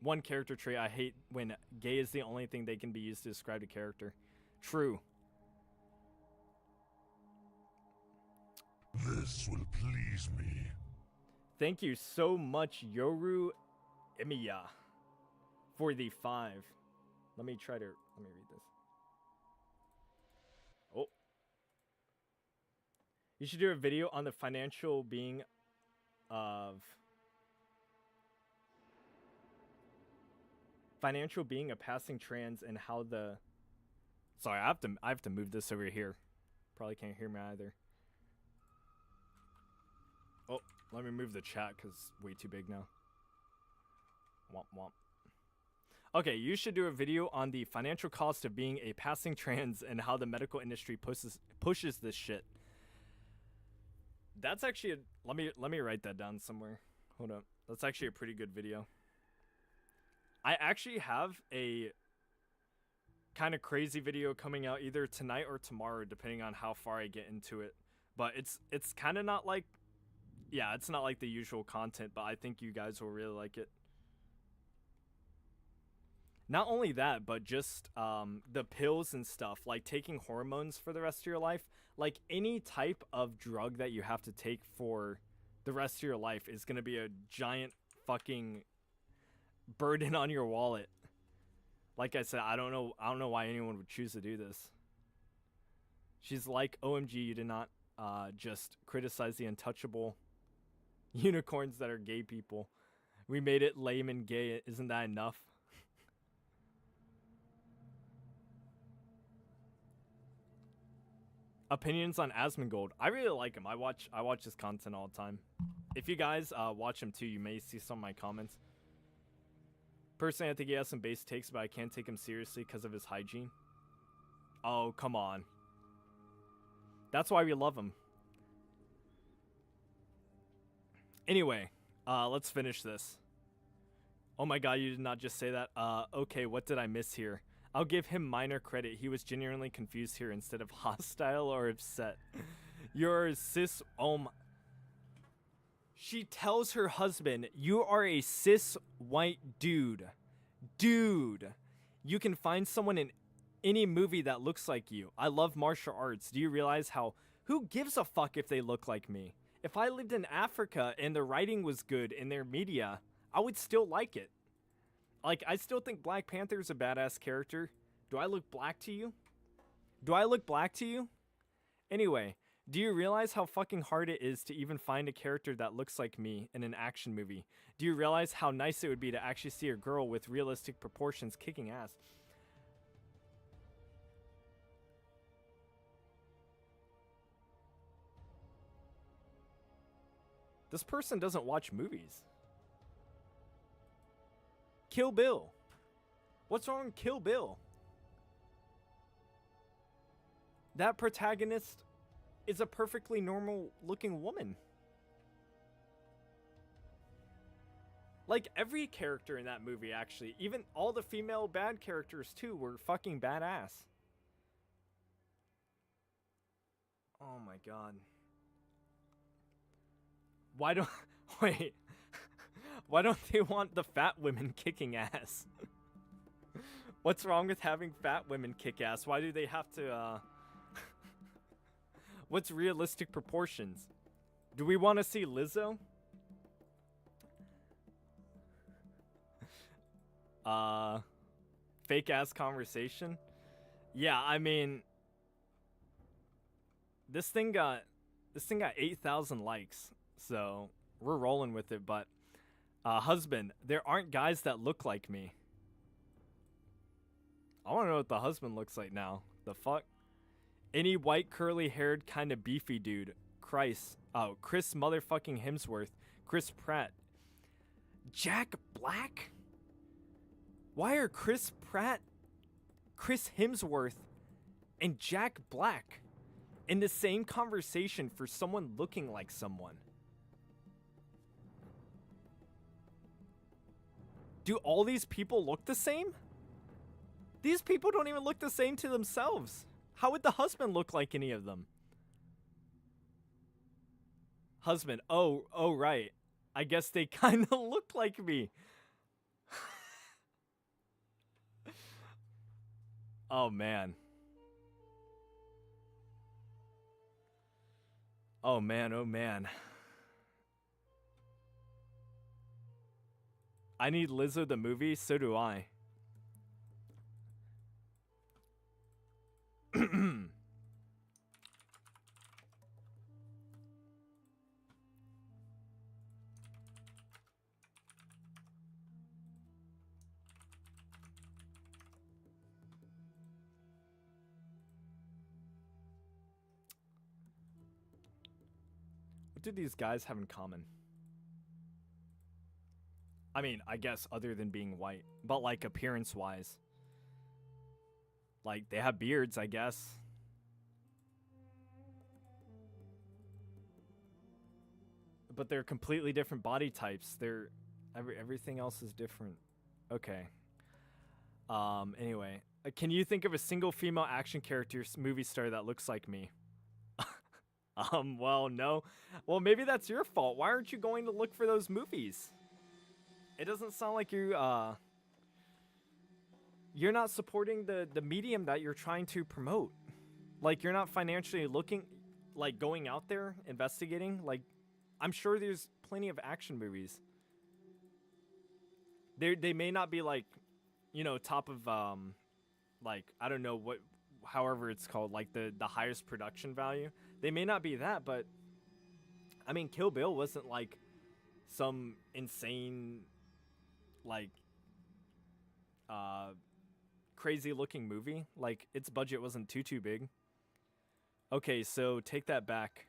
one character trait. I hate when gay is the only thing they can be used to describe a character. True. This will please me. Thank you so much, Yoru Emiya, for the 5. Let me read this. Oh. You should do a video on the financial being a passing trans and how the... Sorry, I have to move this over here. Probably can't hear me either. Oh, let me move the chat because it's way too big now. Womp womp. Okay, you should do a video on the financial cost of being a passing trans and how the medical industry pushes this shit. That's actually let me write that down somewhere. Hold up. That's actually a pretty good video. I actually have a kind of crazy video coming out either tonight or tomorrow, depending on how far I get into it. But it's kind of not like, yeah, it's not like the usual content, but I think you guys will really like it. Not only that, but just the pills and stuff, like taking hormones for the rest of your life. Like any type of drug that you have to take for the rest of your life is going to be a giant fucking burden on your wallet. Like I said, I don't know why anyone would choose to do this. She's like, OMG, you did not just criticize the untouchable unicorns that are gay people. We made it lame and gay. Isn't that enough? Opinions on Asmongold. I really like him. I watch his content all the time. If you guys watch him too, you may see some of my comments. Personally, I think he has some base takes, but I can't take him seriously because of his hygiene. Oh, come on. That's why we love him. Anyway, let's finish this. Oh my god, you did not just say that. Okay, what did I miss here? I'll give him minor credit. He was genuinely confused here instead of hostile or upset. You're cis... She tells her husband, you are a cis white dude. Dude. You can find someone in any movie that looks like you. I love martial arts. Do you realize how... Who gives a fuck if they look like me? If I lived in Africa and the writing was good in their media, I would still like it. Like, I still think Black Panther's a badass character. Do I look black to you? Do I look black to you? Anyway, do you realize how fucking hard it is to even find a character that looks like me in an action movie? Do you realize how nice it would be to actually see a girl with realistic proportions kicking ass? This person doesn't watch movies. Kill Bill. What's wrong with Kill Bill? That protagonist is a perfectly normal looking woman. Like every character in that movie, actually, even all the female bad characters too, were fucking badass. Oh my god. Why don't... Wait. Why don't they want the fat women kicking ass? What's wrong with having fat women kick ass? Why do they have to, What's realistic proportions? Do we want to see Lizzo? Fake ass conversation? Yeah, I mean, this thing got 8,000 likes, so we're rolling with it. But husband, there aren't guys that look like me. I want to know what the husband looks like now. The fuck? Any white curly haired kind of beefy dude. Chris motherfucking Hemsworth. Chris Pratt. Jack Black? Why are Chris Pratt, Chris Hemsworth, and Jack Black in the same conversation for someone looking like someone? Do all these people look the same? These people don't even look the same to themselves. How would the husband look like any of them? Husband, oh right. I guess they kind of look like me. Oh man. Oh man, oh man. I need Lizzo the movie, so do I. What do these guys have in common? I mean, I guess other than being white, but like appearance-wise. Like, they have beards, I guess. But they're completely different body types. Everything else is different. Okay. Anyway, can you think of a single female action character movie star that looks like me? Well, no. Well, maybe that's your fault. Why aren't you going to look for those movies? It doesn't sound like you're not supporting the medium that you're trying to promote. Like, you're not financially looking, like, going out there, investigating. Like, I'm sure there's plenty of action movies. They may not be, like, you know, top of, like, I don't know however it's called, like, the highest production value. They may not be that, but, I mean, Kill Bill wasn't, like, some insane, like, crazy looking movie. Like, its budget wasn't too big. Okay, so take that back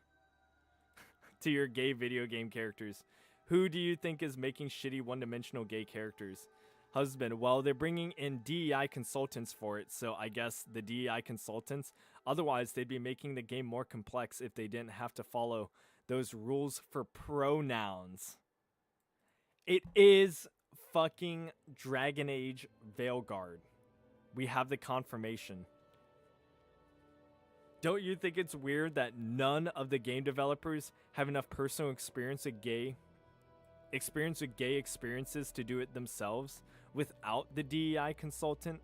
to your gay video game characters. Who do you think is making shitty one-dimensional gay characters? Husband, well, they're bringing in DEI consultants for it, so I guess the DEI consultants. Otherwise, they'd be making the game more complex if they didn't have to follow those rules for pronouns. It is fucking Dragon Age Veilguard. We have the confirmation. Don't you think it's weird that none of the game developers have enough personal experience with gay experiences to do it themselves without the DEI consultant?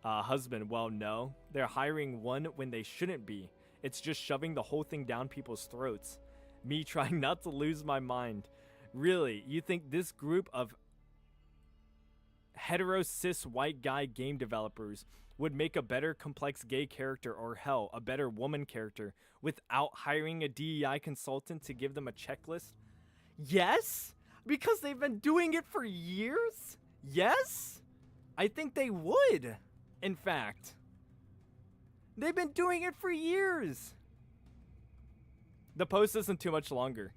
Husband, well, no. They're hiring one when they shouldn't be. It's just shoving the whole thing down people's throats. Me trying not to lose my mind. Really, you think this group of hetero cis white guy game developers would make a better complex gay character, or hell, a better woman character, without hiring a DEI consultant to give them a checklist? Yes? Because they've been doing it for years? Yes? I think they would, in fact. They've been doing it for years. The post isn't too much longer.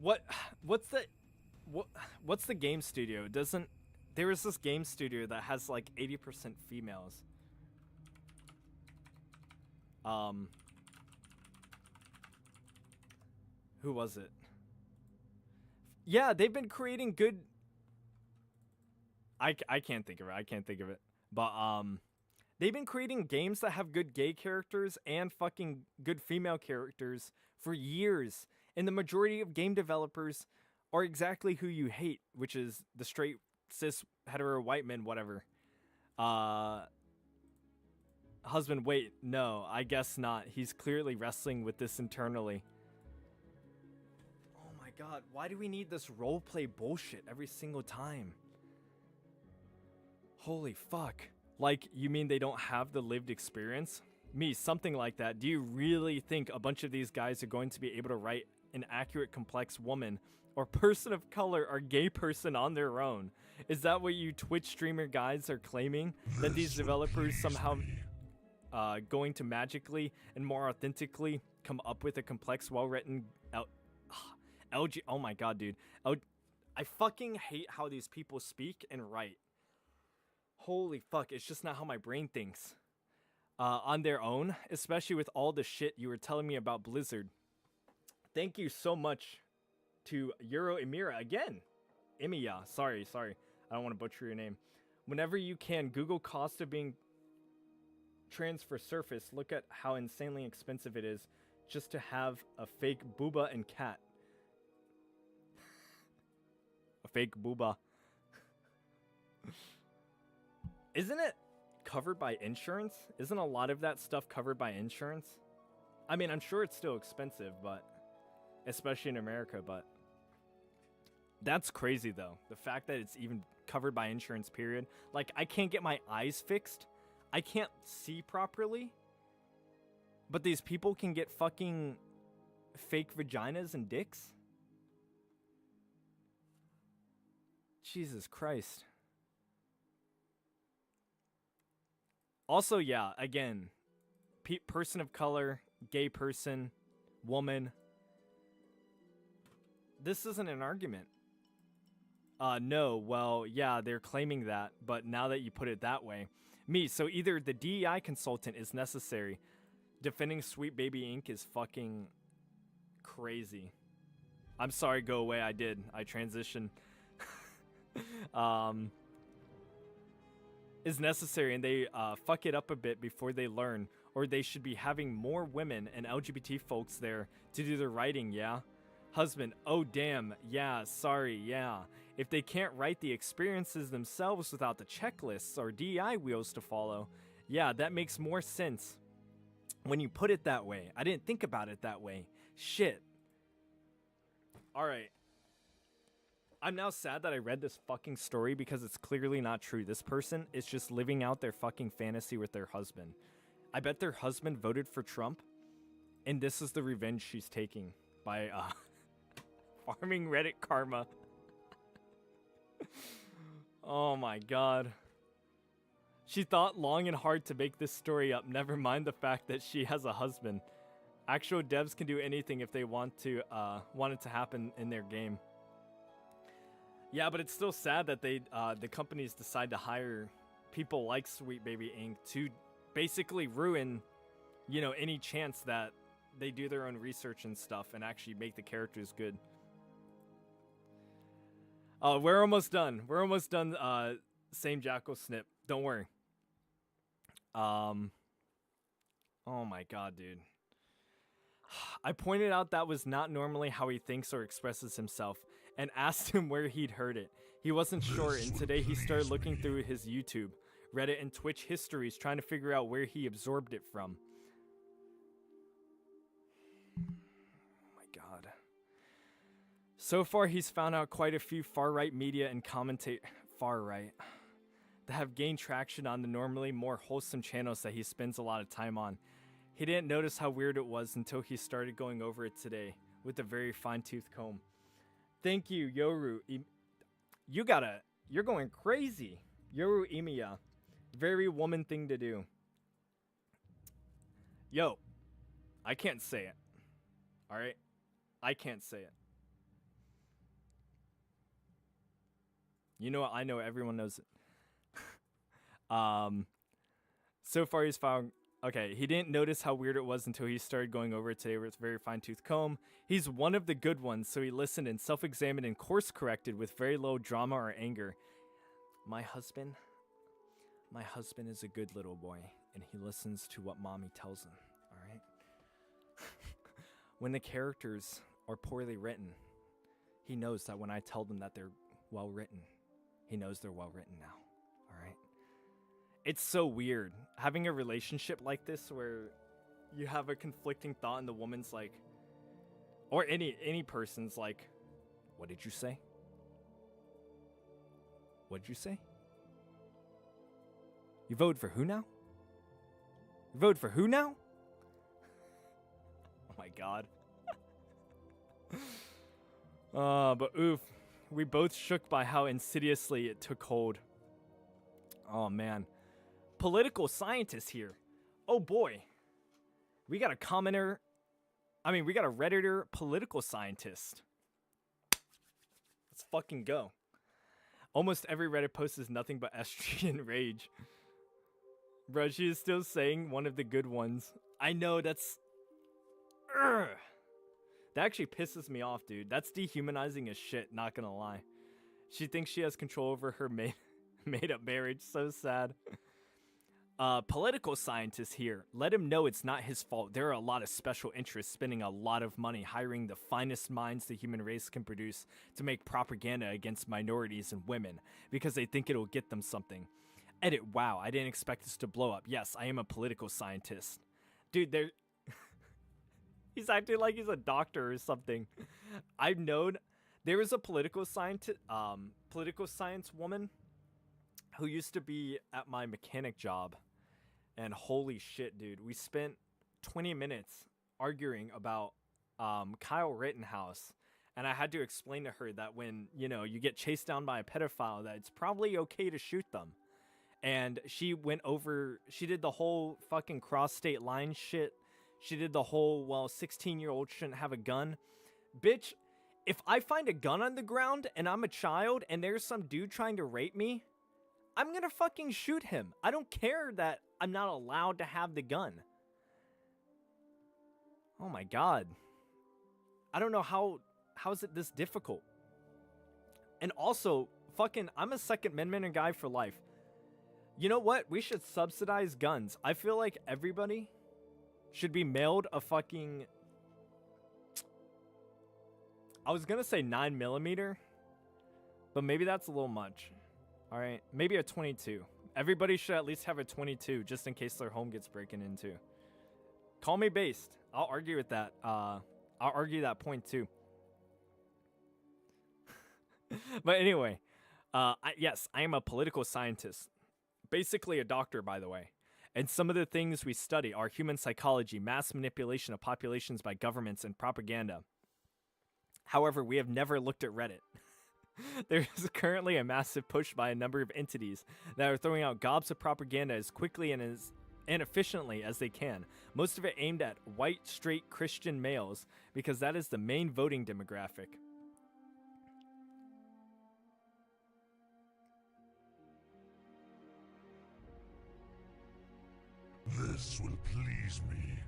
What's the game studio? There is this game studio that has like 80% females. Who was it? Yeah, they've been creating good. I can't think of it. But they've been creating games that have good gay characters and fucking good female characters for years. And the majority of game developers are exactly who you hate, which is the straight, cis, hetero, white men, whatever. Husband, wait, no, I guess not. He's clearly wrestling with this internally. Oh my god, why do we need this roleplay bullshit every single time? Holy fuck. Like, you mean they don't have the lived experience? Me, something like that. Do you really think a bunch of these guys are going to be able to write an accurate, complex woman or person of color or gay person on their own? Is that what you Twitch streamer guys are claiming? That these developers somehow going to magically and more authentically come up with a complex, well-written LG? Oh my god, dude. I fucking hate how these people speak and write. Holy fuck, it's just not how my brain thinks. On their own, especially with all the shit you were telling me about Blizzard. Thank you so much to Euro Emira again. Emiya, sorry. I don't want to butcher your name. Whenever you can, Google cost of being trans for surface. Look at how insanely expensive it is just to have a fake booba and cat. A fake booba. Isn't it covered by insurance? Isn't a lot of that stuff covered by insurance? I mean, I'm sure it's still expensive, but especially in America, but that's crazy though. The fact that it's even covered by insurance, period. Like, I can't get my eyes fixed. I can't see properly. But these people can get fucking fake vaginas and dicks? Jesus Christ. Also, yeah, again, person of color, gay person, woman. This isn't an argument. No, well, yeah, they're claiming that, but now that you put it that way. Me, so either the DEI consultant is necessary. Defending Sweet Baby Inc. is fucking crazy. I'm sorry, go away, I did. I transitioned. Is necessary, and they fuck it up a bit before they learn, or they should be having more women and LGBT folks there to do the writing, yeah? Husband, oh damn, yeah, sorry, yeah. If they can't write the experiences themselves without the checklists or DEI wheels to follow, yeah, that makes more sense. When you put it that way, I didn't think about it that way. Shit. Alright. I'm now sad that I read this fucking story because it's clearly not true. This person is just living out their fucking fantasy with their husband. I bet their husband voted for Trump, and this is the revenge she's taking by farming Reddit karma. Oh my god. She thought long and hard to make this story up, never mind the fact that she has a husband. Actual devs can do anything if they want it to happen in their game. Yeah, but it's still sad that the companies decide to hire people like Sweet Baby Inc. to basically ruin, any chance that they do their own research and stuff and actually make the characters good. We're almost done. Same Jackal Snip. Don't worry. Oh my god, dude. I pointed out that was not normally how he thinks or expresses himself, and asked him where he'd heard it. He wasn't sure, and today he started looking through his YouTube, Reddit, and Twitch histories, trying to figure out where he absorbed it from. Oh my god. So far, he's found out quite a few far-right media and far-right that have gained traction on the normally more wholesome channels that he spends a lot of time on. He didn't notice how weird it was until he started going over it today with a very fine-tooth comb. Thank you, Yoru. You're going crazy. Yoru Imiya. Very woman thing to do. Yo, I can't say it. Alright? I can't say it. You know what? I know everyone knows it. So far he's found... Okay, he didn't notice how weird it was until he started going over it today with a very fine-tooth comb. He's one of the good ones, so he listened and self-examined and course-corrected with very low drama or anger. My husband is a good little boy, and he listens to what mommy tells him, alright? When the characters are poorly written, he knows that when I tell them that they're well-written, he knows they're well-written now, alright? It's so weird having a relationship like this where you have a conflicting thought and the woman's like, or any person's like, what did you say? What did you say? You voted for who now? You voted for who now? Oh my god. But oof. We both shook by how insidiously it took hold. Oh man. Political scientist here. Oh boy. We got a commenter. We got a Redditor political scientist. Let's fucking go. Almost every Reddit post is nothing but estrogen rage. Bro, she is still saying one of the good ones. I know, that's... Urgh. That actually pisses me off, dude. That's dehumanizing as shit, not gonna lie. She thinks she has control over her made-up marriage. So sad. Political scientist here. Let him know it's not his fault. There are a lot of special interests spending a lot of money hiring the finest minds the human race can produce to make propaganda against minorities and women because they think it'll get them something. Edit, wow, I didn't expect this to blow up. Yes, I am a political scientist. Dude, there... He's acting like he's a doctor or something. I've known... There was a political science woman who used to be at my mechanic job. And holy shit, dude. We spent 20 minutes arguing about Kyle Rittenhouse. And I had to explain to her that when, you get chased down by a pedophile, that it's probably okay to shoot them. And she did the whole fucking cross-state line shit. She did the whole, 16-year-old shouldn't have a gun. Bitch, if I find a gun on the ground and I'm a child and there's some dude trying to rape me, I'm gonna fucking shoot him. I don't care that I'm not allowed to have the gun. Oh my god. I don't know how is it this difficult? And also, I'm a Second Amendment guy for life. You know what? We should subsidize guns. I feel like everybody should be mailed a fucking... I was gonna say 9mm, but maybe that's a little much. Alright, maybe a 22. Everybody should at least have a 22, just in case their home gets broken into. Call me based. I'll argue with that. I'll argue that point too. But anyway, yes, I am a political scientist. Basically a doctor, by the way. And some of the things we study are human psychology, mass manipulation of populations by governments, and propaganda. However, we have never looked at Reddit. There is currently a massive push by a number of entities that are throwing out gobs of propaganda as quickly and efficiently as they can. Most of it aimed at white, straight Christian males, because that is the main voting demographic. This will please me.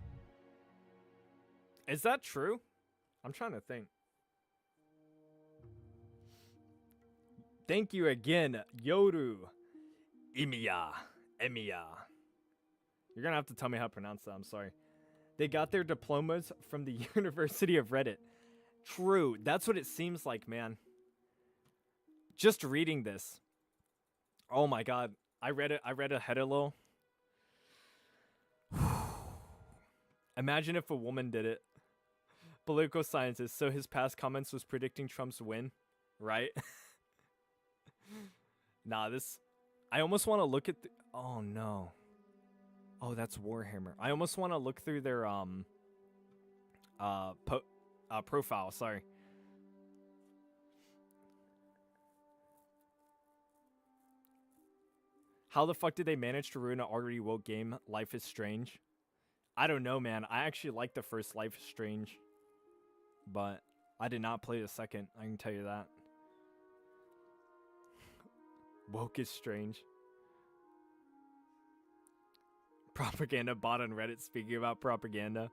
Is that true? I'm trying to think. Thank you again, Yoru. Emiya. You're gonna have to tell me how to pronounce that, I'm sorry. They got their diplomas from the University of Reddit. True, that's what it seems like, man. Just reading this. Oh my god. I read ahead a little. Imagine if a woman did it. Political scientist, so his past comments was predicting Trump's win, right? Nah, this... I almost want to look at the... Oh, no. Oh, that's Warhammer. I almost want to look through their, profile, sorry. How the fuck did they manage to ruin an already woke game, Life is Strange? I don't know, man. I actually like the first Life is Strange. But I did not play the second, I can tell you that. Woke is strange. Propaganda bot on Reddit speaking about propaganda.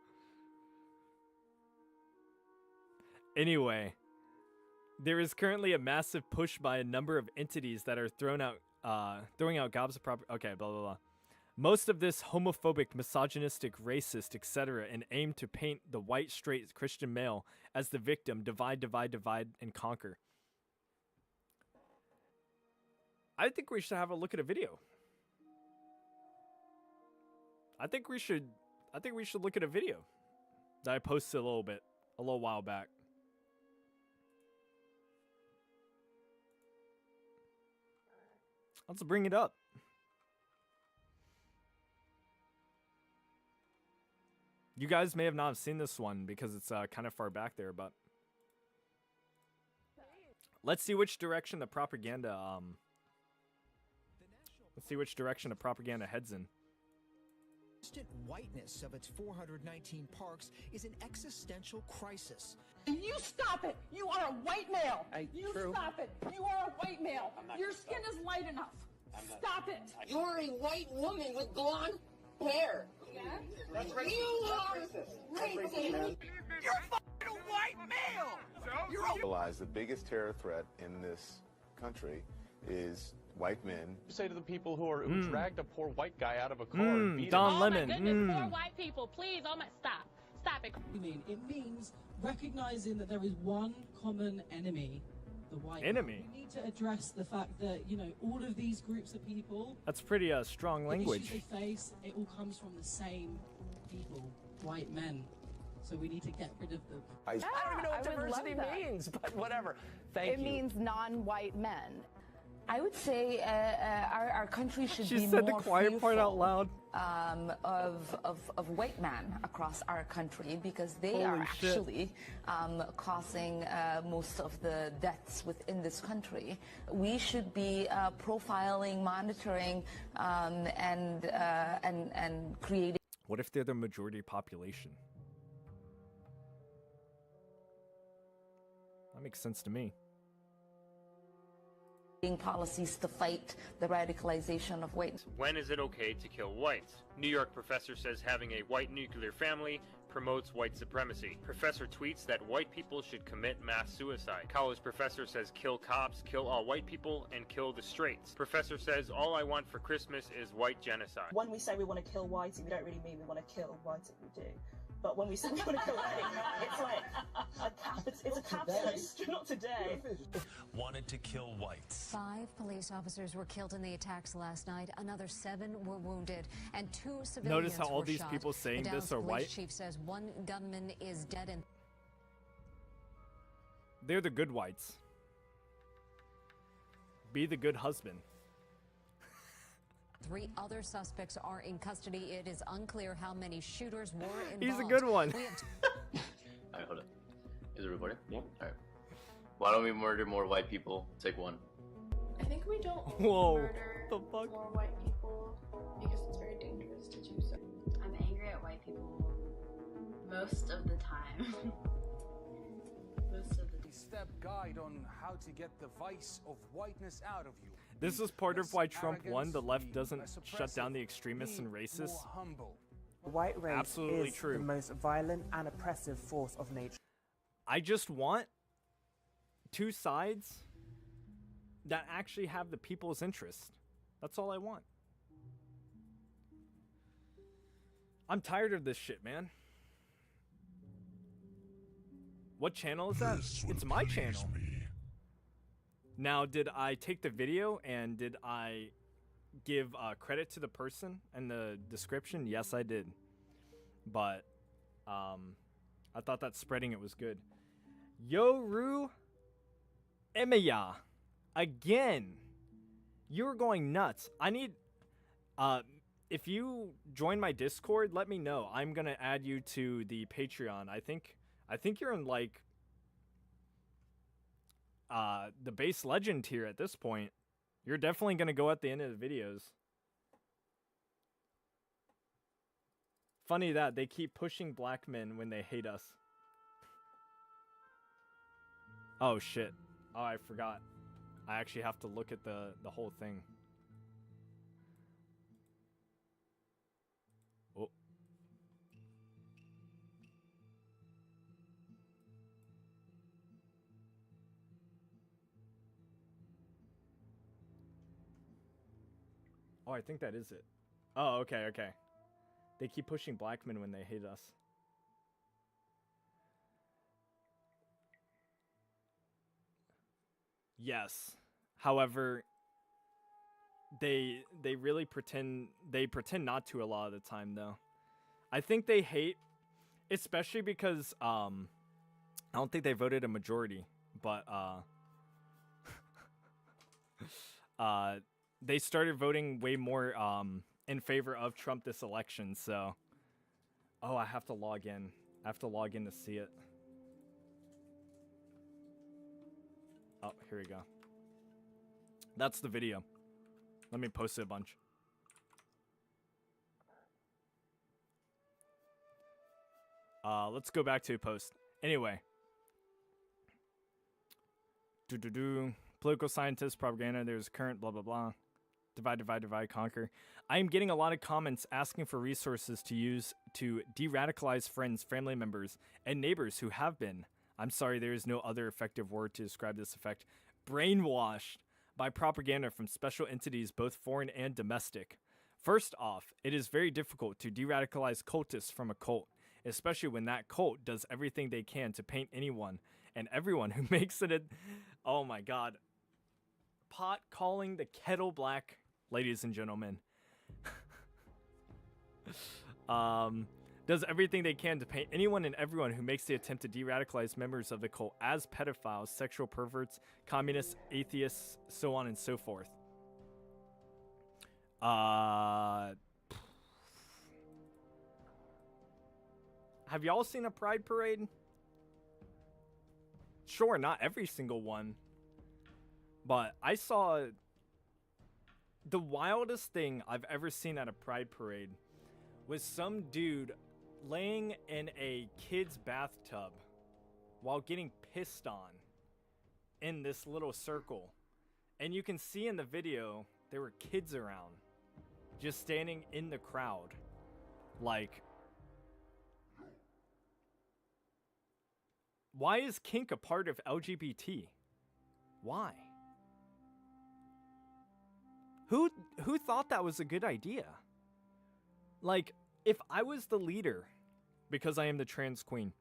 Anyway, there is currently a massive push by a number of entities that are throwing out gobs of okay, blah blah blah. Most of this homophobic, misogynistic, racist, etc., and aim to paint the white, straight Christian male as the victim, divide, and conquer. I think we should have a look at a video. I think we should look at a video that I posted a little while back. Let's bring it up. You guys may have not seen this one because it's kind of far back there, but let's see which direction the propaganda heads in. The whiteness of its 419 parks is an existential crisis. You stop it! You are a white male! Stop it! You are a white male! Your skin is light enough! Stop it! You're a white woman with blonde hair! Yeah? That's racist. You are racist! You're a fucking white male! You're a Realize the biggest terror threat in this country is white men. Say to the people who dragged a poor white guy out of a car and beat Don him. Lemon. Oh my goodness, poor white people, please, oh my, stop it. It means recognizing that there is one common enemy, the white enemy. We need to address the fact that, you know, all of these groups of people, That's pretty strong language. the issues they face, it all comes from the same people, white men. So we need to get rid of them. I don't even know what diversity means, but whatever. Thank you. It means non-white men. I would say our country should She be said the more quiet part out loud. of white men across our country, because they Holy are shit. actually causing most of the deaths within this country. We should be profiling, monitoring, and creating. What if they're the majority population? That makes sense to me. Policies to fight the radicalization of whites. When is it okay to kill whites? New York professor says having a white nuclear family promotes white supremacy. Professor tweets that white people should commit mass suicide. College professor says kill cops, kill all white people, and kill the straights. Professor says all I want for Christmas is white genocide. When we say we want to kill whitey, we don't really mean we want to kill whitey, we do. But when we say we want to kill whitey, it's like it's a capitalist, not today. Wanted to kill whites. 5 police officers were killed in the attacks last night. Another 7 were wounded, and 2 civilians Notice how all were these shot. people saying The this Dallas are police white? chief says 1 gunman is dead and They're the good whites. Be the good husband. 3 other suspects are in custody. It is unclear how many shooters were involved. He's a good one. We have Alright, hold up. Is it recording? Yep. Alright. Why don't we murder more white people? Take 1. I think we don't Whoa, murder the fuck? more white people because it's very dangerous to do so. I'm angry at white people most of the time. Most of the time. step guide on how to get the vice of whiteness out of you. This is part of why Trump won. The Arrogance, left be doesn't less shut down the oppressive, extremists and be racists. more humble. The white race Absolutely is true. the most violent and oppressive force of nature. I just want 2 sides that actually have the people's interest. That's all I want. I'm tired of this shit, man. What channel is that? This will It's my please channel. me. Now, did I take the video and did I give credit to the person and the description? Yes, I did. But I thought that spreading it was good. Yoru Emiya. Again. You're going nuts. I need... if you join my Discord, let me know. I'm going to add you to the Patreon. I think you're in, like... the base legend tier at this point. You're definitely going to go at the end of the videos. Funny that they keep pushing black men when they hate us. Oh shit. Oh, I forgot. I actually have to look at the whole thing. Oh. Oh, I think that is it. Oh, okay, okay. They keep pushing black men when they hate us. Yes. However, they really pretend not to a lot of the time though. I think they hate, especially because I don't think they voted a majority, but they started voting way more in favor of Trump this election. So, oh, I have to log in. I have to log in to see it. Oh, here we go. That's the video. Let me post it a bunch. Let's go back to a post. Anyway. Political scientists, propaganda, there's current blah, blah, blah. Divide, divide, divide, conquer. I am getting a lot of comments asking for resources to use to de-radicalize friends, family members, and neighbors who have been. I'm sorry, there is no other effective word to describe this effect. Brainwashed by propaganda from special entities, both foreign and domestic. First off, it is very difficult to de-radicalize cultists from a cult, especially when that cult does everything they can to paint anyone and everyone who makes it oh my god. Pot calling the kettle black, ladies and gentlemen. Does everything they can to paint anyone and everyone who makes the attempt to de-radicalize members of the cult as pedophiles, sexual perverts, communists, atheists, so on and so forth. Have y'all seen a pride parade? Sure, not every single one. But I saw the wildest thing I've ever seen at a pride parade was some dude laying in a kid's bathtub while getting pissed on in this little circle. And you can see in the video there were kids around just standing in the crowd. Like, why is kink a part of LGBT? Why? Who thought that was a good idea? Like, if I was the leader, because I am the trans queen,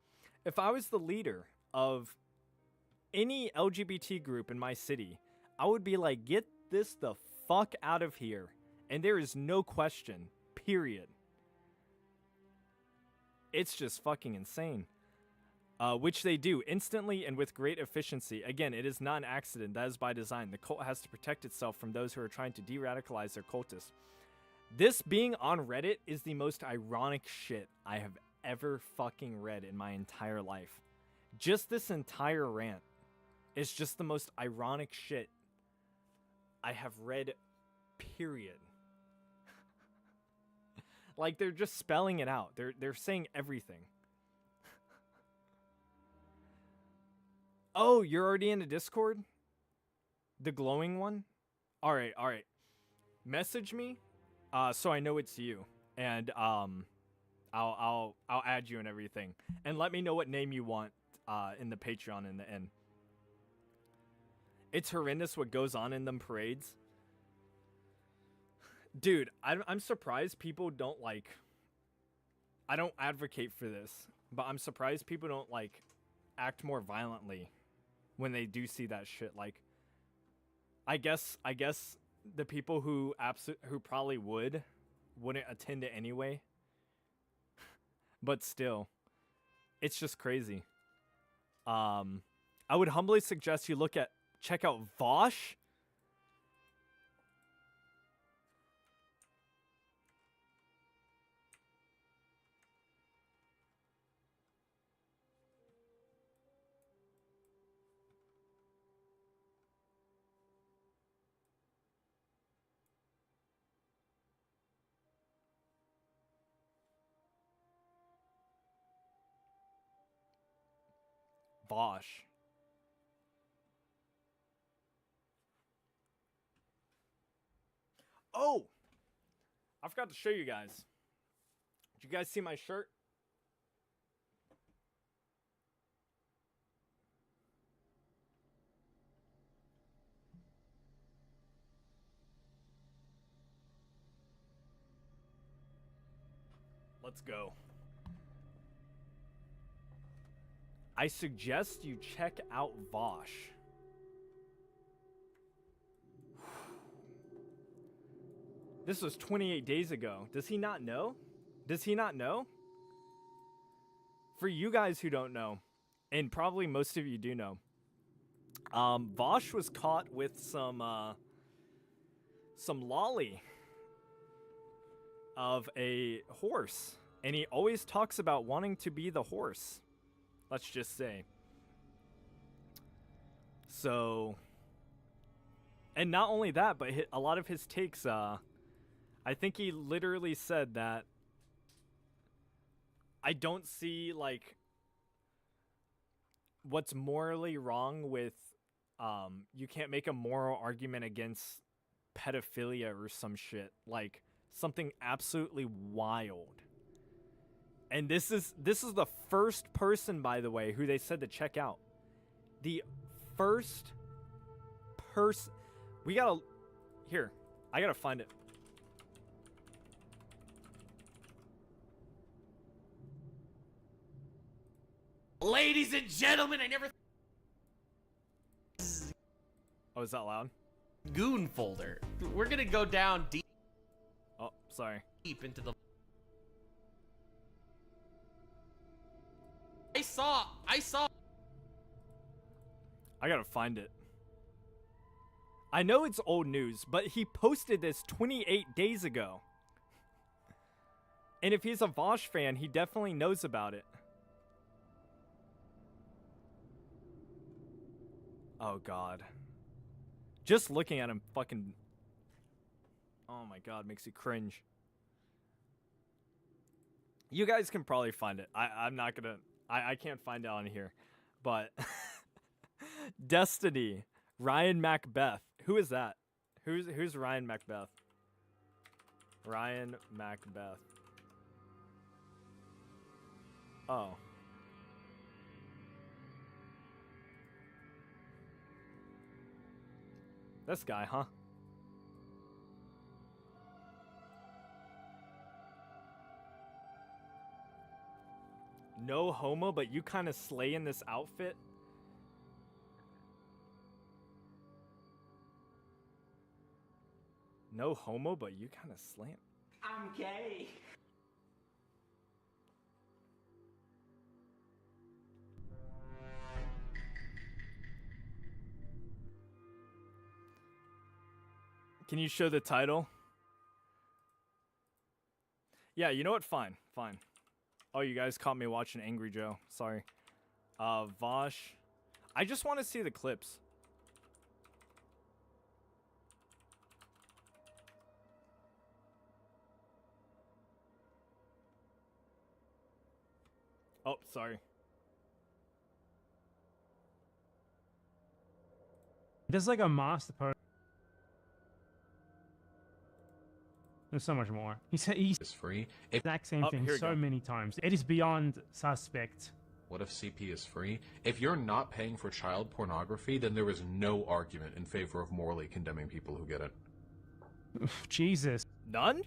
if I was the leader of any LGBT group in my city, I would be like, get this the fuck out of here. And there is no question, period. It's just fucking insane. Which they do instantly and with great efficiency. Again, it is not an accident. That is by design. The cult has to protect itself from those who are trying to de-radicalize their cultists. This being on Reddit is the most ironic shit I have ever fucking read in my entire life. Just this entire rant is just the most ironic shit I have read, period. Like, they're just spelling it out. They're saying everything. Oh, you're already in the Discord? The glowing one? All right. Message me, so I know it's you, and I'll add you and everything, and let me know what name you want in the Patreon in the end. It's horrendous what goes on in them parades, dude. I'm surprised people don't like. I don't advocate for this, but I'm surprised people don't like act more violently when they do see that shit. Like, I guess the people who probably wouldn't attend it anyway. But still, it's just crazy. I would humbly suggest you check out Vosh. Vosh. Oh! I forgot to show you guys. Did you guys see my shirt? Let's go. I suggest you check out Vosh. This was 28 days ago. Does he not know? Does he not know? For you guys who don't know, and probably most of you do know, Vosh was caught with some lolly of a horse, and he always talks about wanting to be the horse. Let's just say. So, and not only that, but a lot of his takes, I think he literally said that I don't see, like, what's morally wrong with, you can't make a moral argument against pedophilia or some shit. Like, something absolutely wild. And this is the first person, by the way, who they said to check out. The first person. We gotta... Here. I gotta find it. Ladies and gentlemen, I never... Oh, is that loud? Goon folder. We're gonna go down deep. Oh, sorry. Deep into the... I saw... I gotta find it. I know it's old news, but he posted this 28 days ago. And if he's a Vosh fan, he definitely knows about it. Oh, God. Just looking at him fucking... Oh, my God. Makes you cringe. You guys can probably find it. I'm not gonna... I can't find it on here. But... Destiny. Ryan Macbeth. Who is that? Who's Ryan Macbeth? Ryan Macbeth. Oh. This guy, huh? No homo, but you kind of slay in this outfit? No homo, but you kind of slam. I'm gay. Can you show the title? Yeah, you know what? Fine. Oh, you guys caught me watching Angry Joe. Sorry. Vosh. I just want to see the clips. Oh, sorry. There's like a master post. There's so much more. He said he's free. Exact same thing so many times. It is beyond suspect. What if CP is free? If you're not paying for child pornography, then there is no argument in favor of morally condemning people who get it. Jesus. None?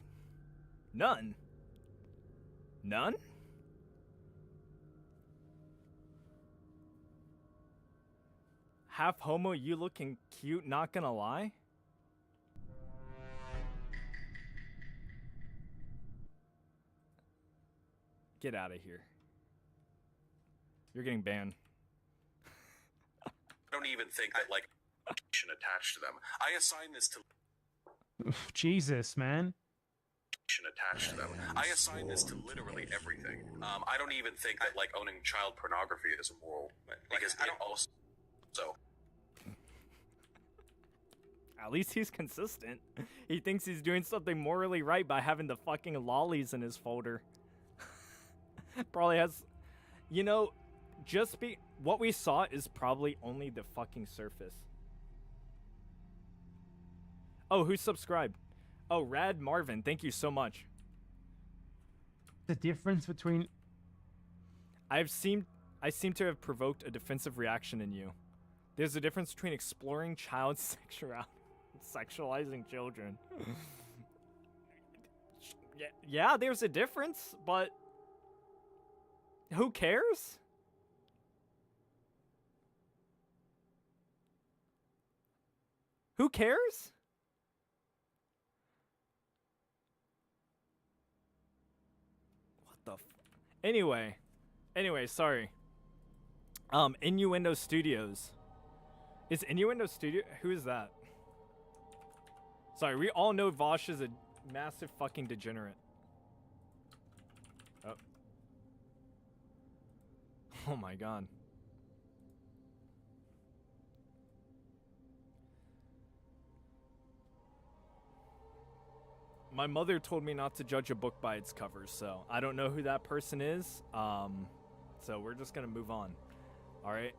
None? None? Half homo, you looking cute, not gonna lie? Get out of here. You're getting banned. I don't even think that, like, attached to them. I assign this to... Jesus, man. Attached to them. I assign this to literally everything. I don't even think that, like, owning child pornography is immoral. Because it also... So... At least he's consistent. He thinks he's doing something morally right by having the fucking lollies in his folder. Probably has... You know, what we saw is probably only the fucking surface. Oh, who subscribed? Oh, Rad Marvin, thank you so much. The difference between... I seem to have provoked a defensive reaction in you. There's a difference between exploring child sexuality and sexualizing children. Yeah, there's a difference, but... Who cares? Who cares? Anyway, sorry. Innuendo Studios. Is Innuendo Studio? Who is that? Sorry, we all know Vosh is a massive fucking degenerate. Oh. Oh my god. My mother told me not to judge a book by its cover, so I don't know who that person is. So we're just gonna move on. All right.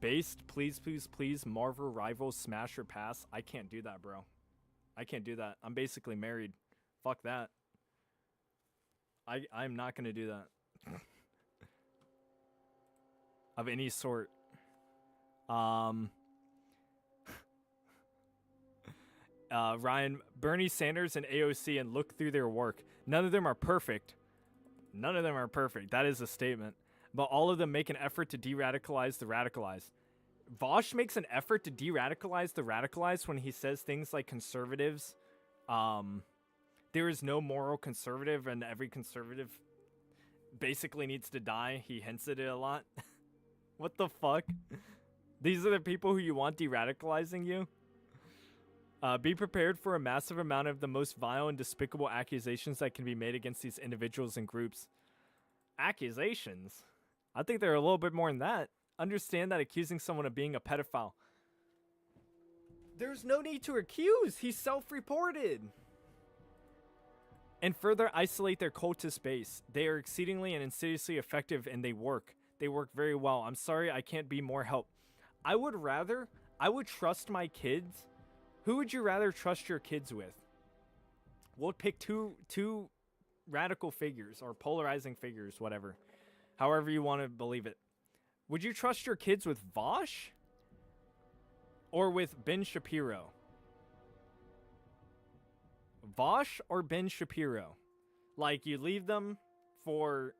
Based, please, please, please. Marvel Rivals Smash or Pass. I can't do that, bro. I can't do that. I'm basically married. Fuck that. I'm not gonna do that. Of any sort. Ryan, Bernie Sanders and AOC, and look through their work. None of them are perfect. None of them are perfect. That is a statement. But all of them make an effort to de-radicalize the radicalized. Vosh makes an effort to de-radicalize the radicalized when he says things like conservatives. There is no moral conservative, and every conservative basically needs to die. He hints at it a lot. What the fuck? These are the people who you want de-radicalizing you? Be prepared for a massive amount of the most vile and despicable accusations that can be made against these individuals and groups. Accusations? I think they're a little bit more than that. Understand that accusing someone of being a pedophile. There's no need to accuse. He's self-reported. And further isolate their cultist base. They are exceedingly and insidiously effective, and they work. They work very well. I'm sorry I can't be more help. I would trust my kids. Who would you rather trust your kids with? We'll pick two radical figures or polarizing figures, whatever. However you want to believe it. Would you trust your kids with Vosh? Or with Ben Shapiro? Vosh or Ben Shapiro? Like, you leave them for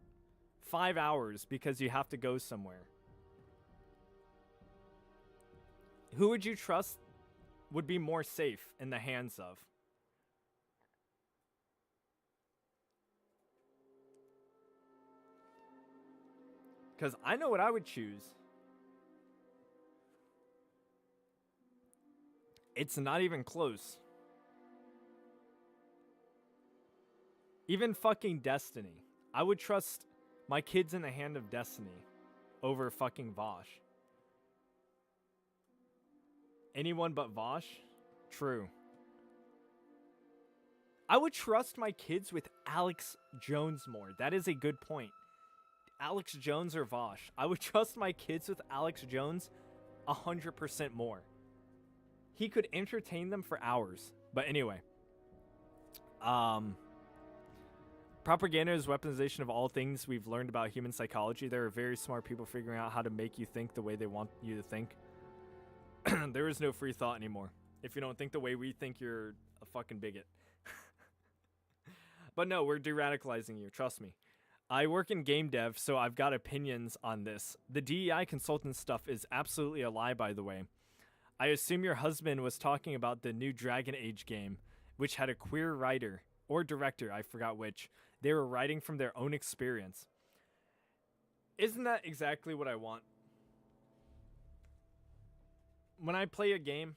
5 hours because you have to go somewhere. Who would you trust would be more safe in the hands of? Because I know what I would choose. It's not even close. Even fucking Destiny. I would trust my kids in the hand of Destiny over fucking Vosh. Anyone but Vosh? True. I would trust my kids with Alex Jones more. That is a good point. Alex Jones or Vosh? I would trust my kids with Alex Jones 100% more. He could entertain them for hours. But anyway. Propaganda is weaponization of all things we've learned about human psychology. There are very smart people figuring out how to make you think the way they want you to think. There is no free thought anymore. If you don't think the way we think, you're a fucking bigot. But no, we're de-radicalizing you. Trust me. I work in game dev, so I've got opinions on this. The DEI consultant stuff is absolutely a lie, by the way. I assume your husband was talking about the new Dragon Age game, which had a queer writer, or director, I forgot which. They were writing from their own experience. Isn't that exactly what I want? When I play a game,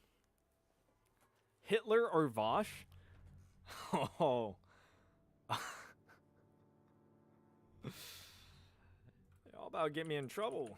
Hitler or Vosh? Oh. They're all about getting me in trouble.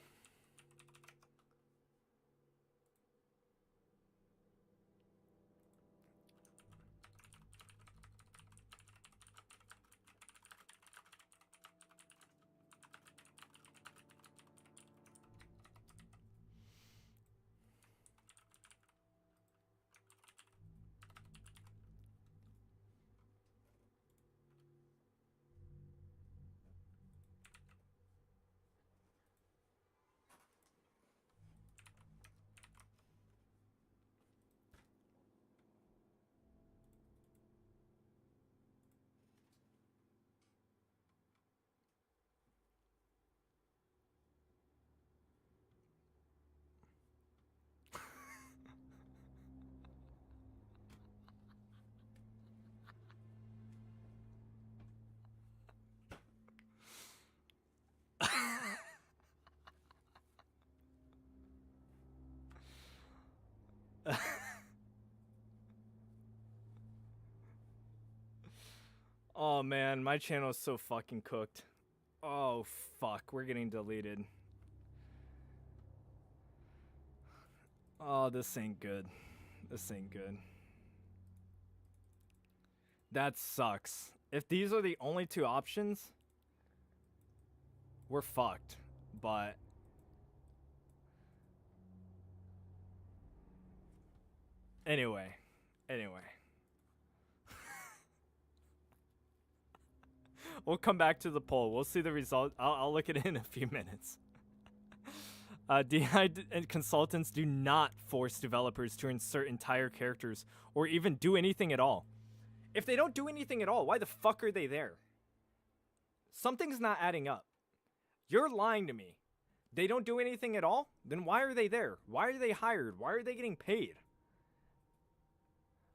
Oh man, my channel is so fucking cooked. Oh fuck, we're getting deleted. Oh, this ain't good. This ain't good. That sucks. If these are the only two options, we're fucked. But anyway. We'll come back to the poll. We'll see the result. I'll look at it in a few minutes. DI consultants do not force developers to insert entire characters or even do anything at all. If they don't do anything at all, why the fuck are they there? Something's not adding up. You're lying to me. They don't do anything at all? Then why are they there? Why are they hired? Why are they getting paid?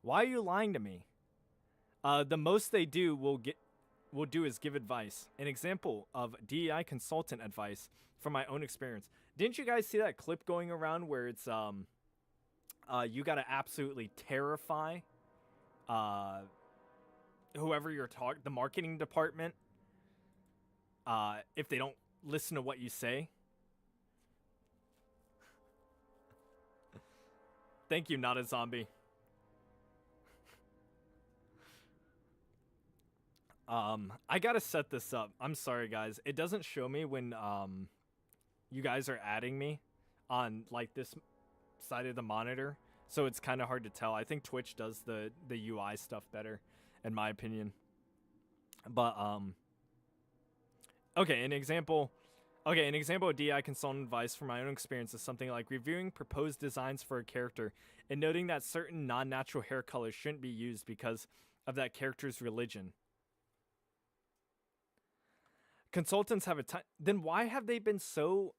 Why are you lying to me? The most they do will do is give advice. An example of DEI consultant advice from my own experience. Didn't you guys see that clip going around where it's you gotta absolutely terrify whoever you're the marketing department if they don't listen to what you say? Thank you, not a zombie. I gotta set this up. I'm sorry, guys. It doesn't show me when you guys are adding me on like this side of the monitor, so it's kind of hard to tell. I think Twitch does the UI stuff better, in my opinion. But okay, an example of DI consultant advice from my own experience is something like reviewing proposed designs for a character and noting that certain non-natural hair colors shouldn't be used because of that character's religion. Consultants have a time. Then why have they been so...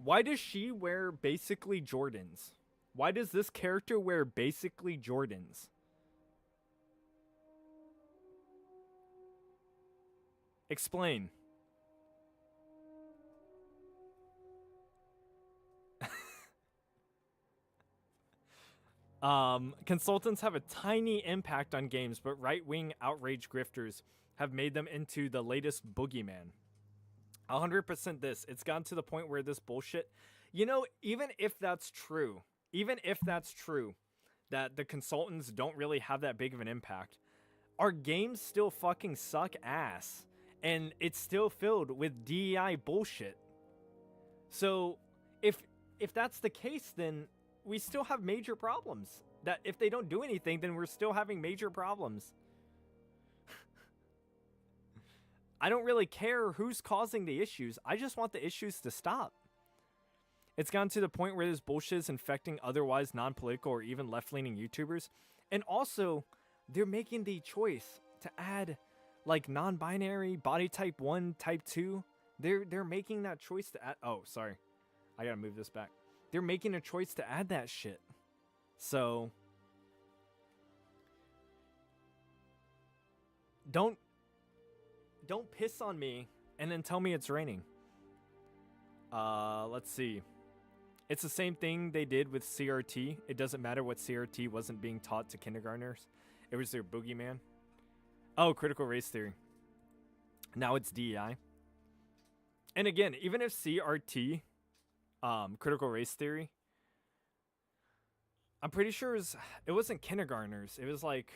Why does she wear basically Jordans? Why does this character wear basically Jordans? Explain. Consultants have a tiny impact on games, but right-wing outrage grifters have made them into the latest boogeyman. 100% this. It's gotten to the point where this bullshit... You know, even if that's true, that the consultants don't really have that big of an impact, our games still fucking suck ass. And it's still filled with DEI bullshit. So, if that's the case, then we still have major problems. That if they don't do anything, then we're still having major problems. I don't really care who's causing the issues. I just want the issues to stop. It's gotten to the point where this bullshit is infecting otherwise non-political or even left-leaning YouTubers. And also, they're making the choice to add... like non-binary, body type 1, type 2, they're making that choice to add... Oh, sorry. I gotta move this back. They're making a choice to add that shit. So... Don't piss on me and then tell me it's raining. Let's see. It's the same thing they did with CRT. It doesn't matter what CRT wasn't being taught to kindergartners. It was their boogeyman. Oh, critical race theory. Now it's DEI. And again, even if CRT, critical race theory, I'm pretty sure it wasn't kindergartners. It was like...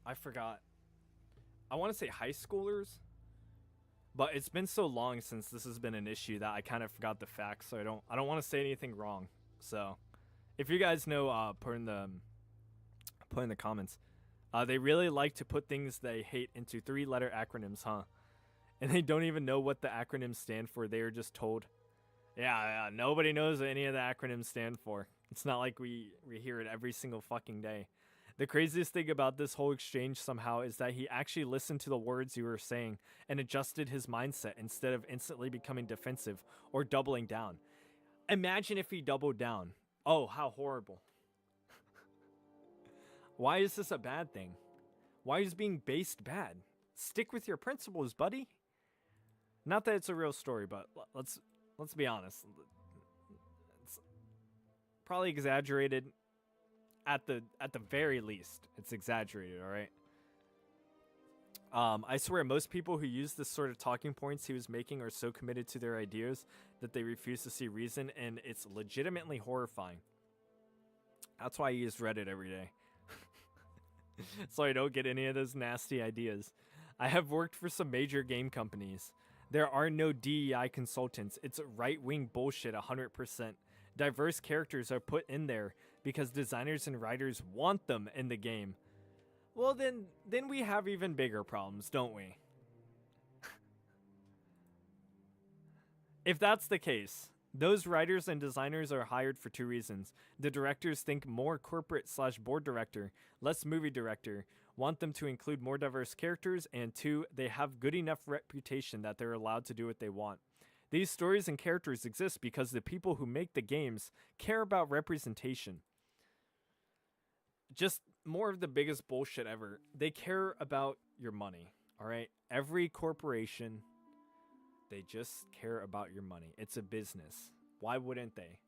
I forgot. I want to say high schoolers. But it's been so long since this has been an issue that I kind of forgot the facts. So I don't want to say anything wrong. So if you guys know, put in the comments. They really like to put things they hate into 3-letter acronyms, huh? And they don't even know what the acronyms stand for. They are just told. Yeah, nobody knows what any of the acronyms stand for. It's not like we hear it every single fucking day. The craziest thing about this whole exchange somehow is that he actually listened to the words you were saying and adjusted his mindset instead of instantly becoming defensive or doubling down. Imagine if he doubled down. Oh, how horrible. Why is this a bad thing? Why is being based bad? Stick with your principles, buddy. Not that it's a real story, but let's be honest. It's probably exaggerated. At the very least, it's exaggerated. All right. I swear most people who use this sort of talking points he was making are so committed to their ideas that they refuse to see reason, and it's legitimately horrifying. That's why I use Reddit every day. So I don't get any of those nasty ideas. I have worked for some major game companies. There are no DEI consultants. It's right-wing bullshit 100%. Diverse characters are put in there because designers and writers want them in the game. Well, then we have even bigger problems, don't we? If that's the case, those writers and designers are hired for two reasons. The directors think more corporate/board director, less movie director, want them to include more diverse characters, and two, they have good enough reputation that they're allowed to do what they want. These stories and characters exist because the people who make the games care about representation. Just more of the biggest bullshit ever. They care about your money, all right? Every corporation, they just care about your money. It's a business. Why wouldn't they?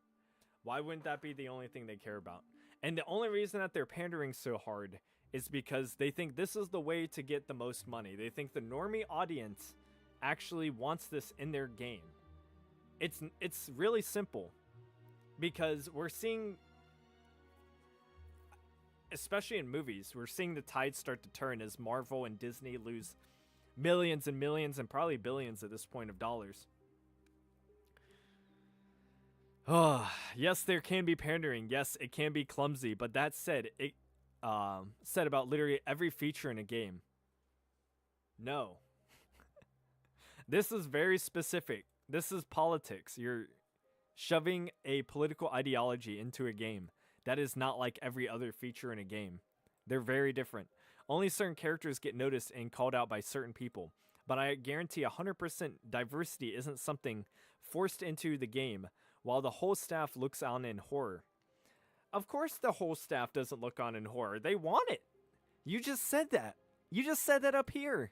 Why wouldn't that be the only thing they care about? And the only reason that they're pandering so hard is because they think this is the way to get the most money. They think the normie audience actually wants this in their game. It's really simple, because we're seeing, especially in movies, we're seeing the tide start to turn as Marvel and Disney lose millions and millions and probably billions at this point of dollars. Oh, yes, there can be pandering. Yes, it can be clumsy, but that said, it said about literally every feature in a game. No. This is very specific. This is politics. You're shoving a political ideology into a game. That is not like every other feature in a game. They're very different. Only certain characters get noticed and called out by certain people. But I guarantee 100% diversity isn't something forced into the game while the whole staff looks on in horror. Of course the whole staff doesn't look on in horror. They want it. You just said that. You just said that up here.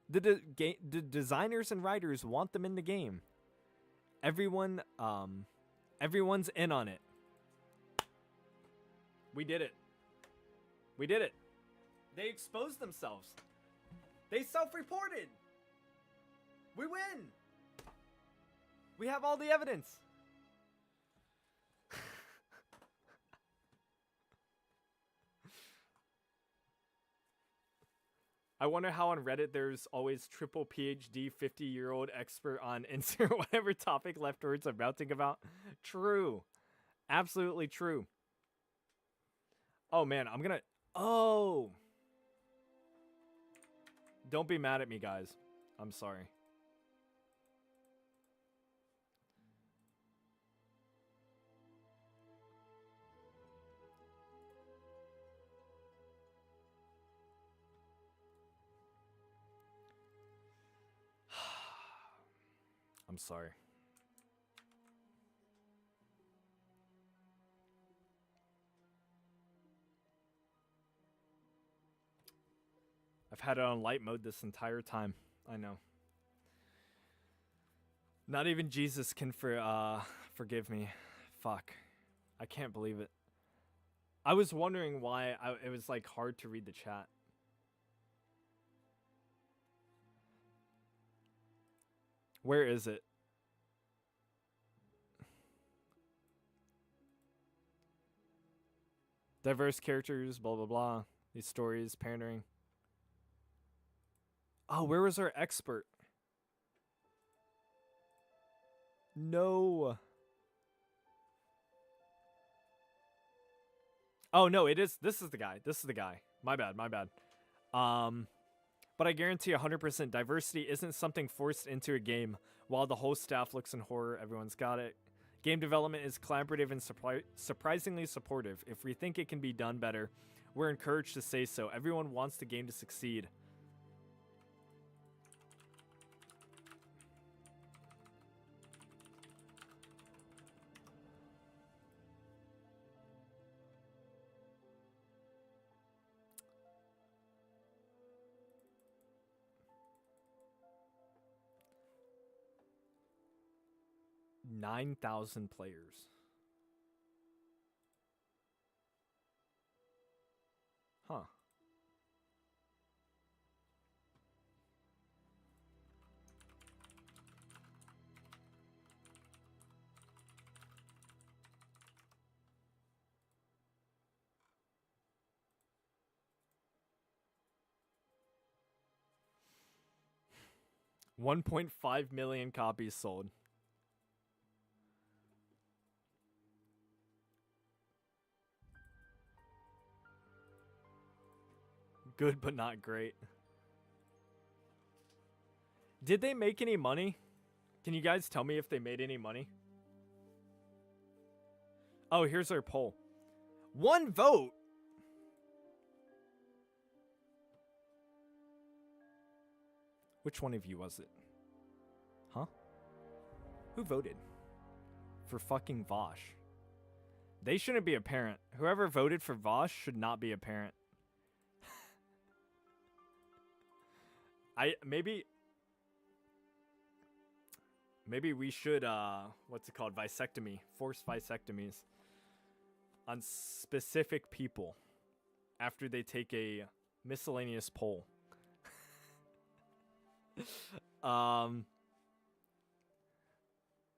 The designers and writers want them in the game. Everyone's in on it. We did it. We did it. They exposed themselves. They self-reported. We win. We have all the evidence. I wonder how on Reddit there's always triple PhD 50-year-old expert on insert whatever topic leftovers are bouncing about. True. Absolutely true. Oh man, I'm gonna... Oh! Don't be mad at me, guys. I'm sorry. I'm sorry. I've had it on light mode this entire time. I know. Not even Jesus can forgive me. Fuck. I can't believe it. I was wondering why it was like hard to read the chat. Where is it? Diverse characters, blah, blah, blah. These stories, pandering. Oh, where was our expert? No. Oh, no, it is. This is the guy. This is the guy. My bad, my bad. But I guarantee 100% diversity isn't something forced into a game while the whole staff looks in horror. Everyone's got it. Game development is collaborative and surprisingly supportive. If we think it can be done better, we're encouraged to say so. Everyone wants the game to succeed. 9,000 players. Huh. $1.5 million copies sold. Good, but not great. Did they make any money? Can you guys tell me if they made any money? Oh, here's our poll. 1 vote. Which one of you was it? Huh? Who voted? For fucking Vosh. They shouldn't be a parent. Whoever voted for Vosh should not be a parent. Maybe we should what's it called? Vasectomy. Forced vasectomies on specific people after they take a miscellaneous poll.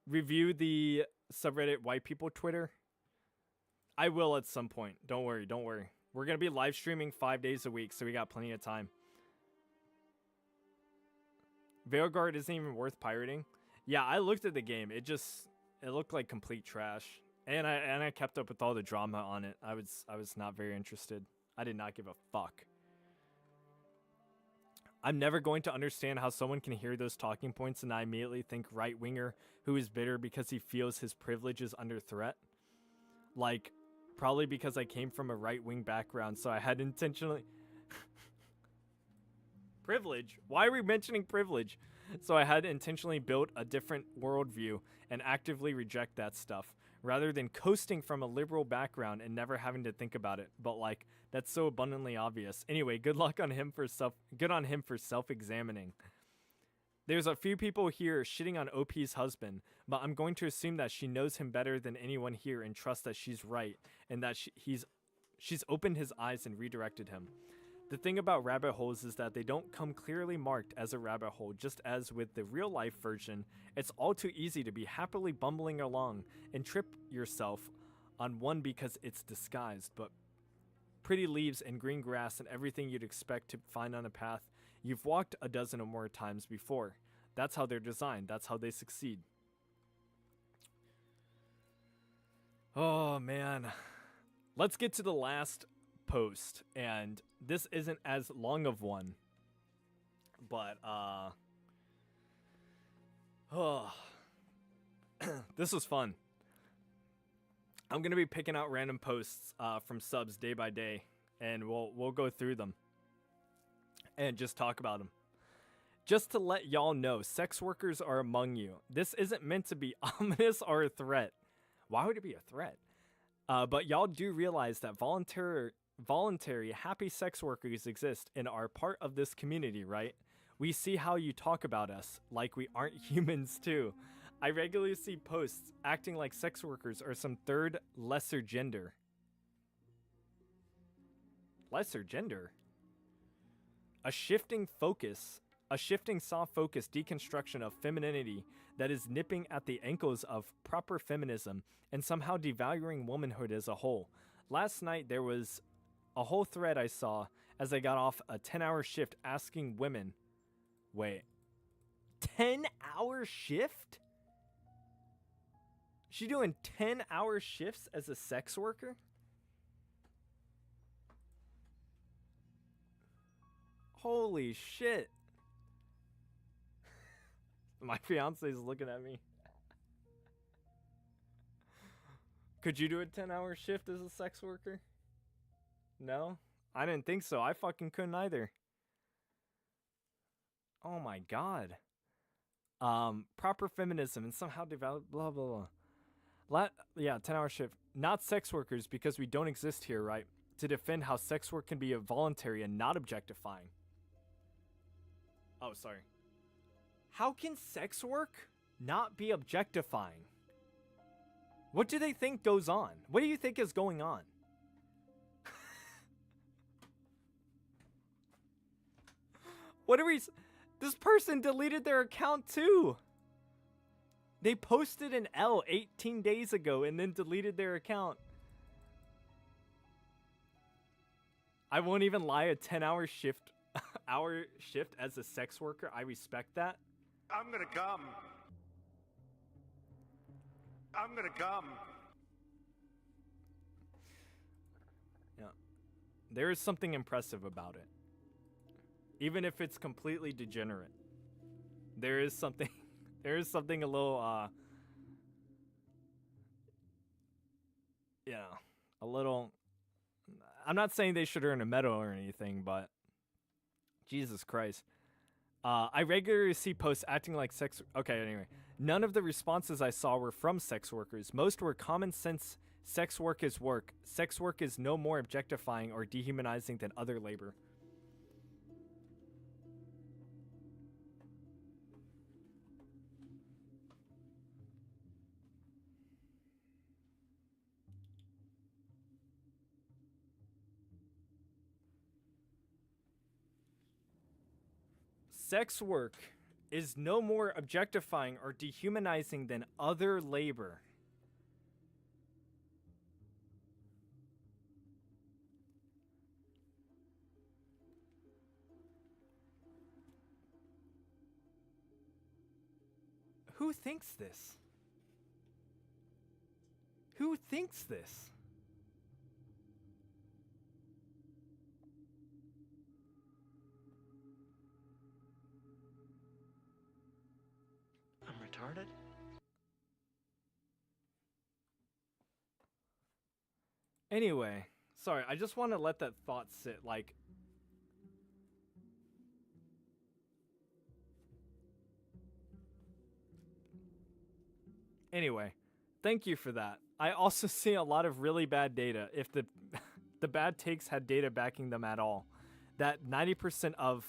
Review the subreddit white people Twitter. I will at some point. Don't worry. We're going to be live streaming 5 days a week, so we got plenty of time. Veilguard isn't even worth pirating. Yeah, I looked at the game. It looked like complete trash. And I kept up with all the drama on it. I was not very interested. I did not give a fuck. I'm never going to understand how someone can hear those talking points and I immediately think right-winger who is bitter because he feels his privilege is under threat. Like, probably because I came from a right-wing background, so I had intentionally... Privilege? Why are we mentioning privilege? So I had intentionally built a different worldview and actively reject that stuff, rather than coasting from a liberal background and never having to think about it. But like, that's so abundantly obvious. Anyway, good on him for self-examining. There's a few people here shitting on OP's husband, but I'm going to assume that she knows him better than anyone here and trust that she's right and that she's opened his eyes and redirected him. The thing about rabbit holes is that they don't come clearly marked as a rabbit hole, just as with the real-life version, it's all too easy to be happily bumbling along and trip yourself on one because it's disguised, but pretty leaves and green grass and everything you'd expect to find on a path you've walked a dozen or more times before. That's how they're designed. That's how they succeed. Oh, man. Let's get to the last post, and this isn't as long of one, but this was fun. I'm gonna be picking out random posts from subs day by day, and we'll go through them and just talk about them. Just to let y'all know, sex workers are among you. This isn't meant to be ominous or a threat. Why would it be a threat? But y'all do realize that voluntary happy sex workers exist and are part of this community, right? We see how you talk about us, like we aren't humans too. I regularly see posts acting like sex workers are some third lesser gender. Lesser gender? A shifting soft focus deconstruction of femininity that is nipping at the ankles of proper feminism and somehow devaluing womanhood as a whole. Last night there was a whole thread I saw as I got off a 10-hour shift asking women, wait, 10-hour shift? She doing 10-hour shifts as a sex worker? Holy shit. My fiance is looking at me. Could you do a 10-hour shift as a sex worker? No? I didn't think so. I fucking couldn't either. Oh my god. Proper feminism and somehow develop blah blah blah. Yeah, 10-hour shift. Not sex workers because we don't exist here, right? To defend how sex work can be voluntary and not objectifying. Oh, sorry. How can sex work not be objectifying? What do they think goes on? What do you think is going on? What are we... This person deleted their account too. They posted an L 18 days ago and then deleted their account. I won't even lie, a 10-hour shift as a sex worker. I respect that. I'm gonna come. I'm gonna come. Yeah. There is something impressive about it. Even if it's completely degenerate. There is something a little a little... I'm not saying they should earn a medal or anything, but Jesus Christ. I regularly see posts acting like sex... Okay, anyway. None of the responses I saw were from sex workers. Most were common sense. Sex work is work. Sex work is no more objectifying or dehumanizing than other labor. Sex work is no more objectifying or dehumanizing than other labor. Who thinks this? Who thinks this? I'm retarded? Anyway, sorry, I just want to let that thought sit, like... Anyway, thank you for that. I also see a lot of really bad data, if the the bad takes had data backing them at all. That 90% of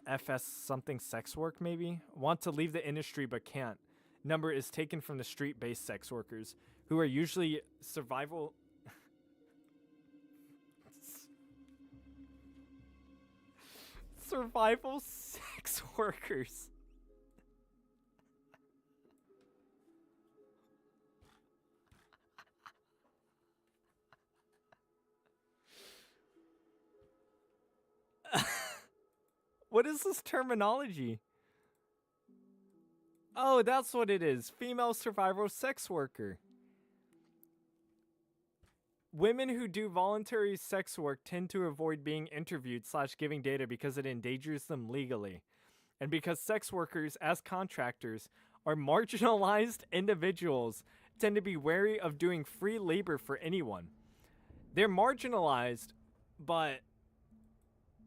FS something sex work, maybe, want to leave the industry but can't. Number is taken from the street-based sex workers, who are usually survival... survival sex workers. What is this terminology? Oh, that's what it is. Female survival sex worker. Women who do voluntary sex work tend to avoid being interviewed / giving data because it endangers them legally. And because sex workers, as contractors, are marginalized individuals, tend to be wary of doing free labor for anyone. They're marginalized, but...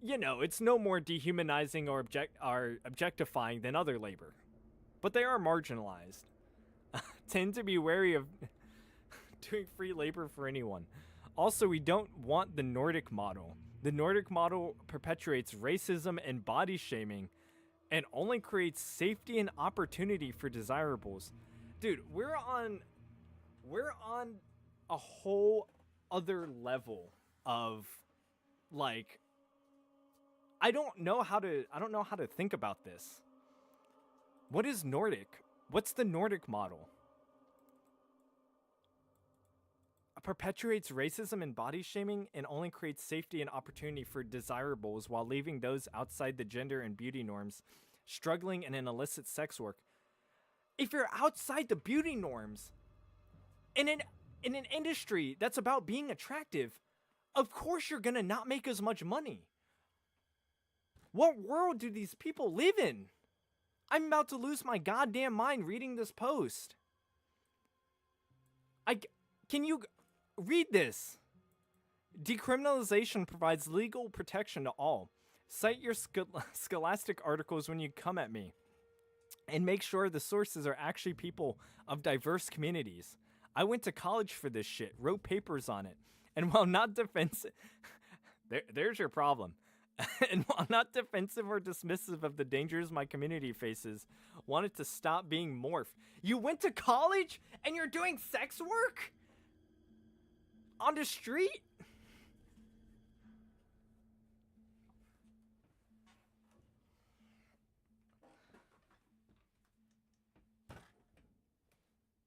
you know, it's no more dehumanizing or objectifying than other labor. But they are marginalized. Tend to be wary of doing free labor for anyone. Also, we don't want the Nordic model. The Nordic model perpetuates racism and body shaming and only creates safety and opportunity for desirables. Dude, we're on a whole other level of, like... I don't know how to think about this. What is Nordic? What's the Nordic model? Perpetuates racism and body shaming and only creates safety and opportunity for desirables while leaving those outside the gender and beauty norms struggling in an illicit sex work. If you're outside the beauty norms in an industry that's about being attractive, of course you're gonna not make as much money. What world do these people live in? I'm about to lose my goddamn mind reading this post. Can you read this? Decriminalization provides legal protection to all. Cite your scholastic articles when you come at me. And make sure the sources are actually people of diverse communities. I went to college for this shit, wrote papers on it. And while not defensive... there's your problem. And while not defensive or dismissive of the dangers my community faces, wanted to stop being morphed. You went to college and you're doing sex work? On the street?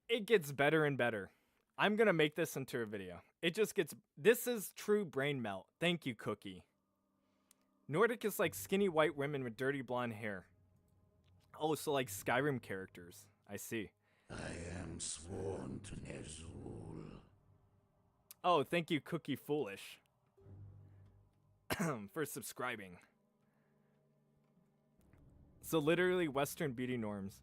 It gets better and better. I'm gonna make this into a video. It just gets... This is true brain melt. Thank you, Cookie. Nordic is like skinny white women with dirty blonde hair. Oh, so like Skyrim characters. I see. I am sworn to Ner'zhul. Oh, thank you, Cookie Foolish. For subscribing. So literally Western beauty norms.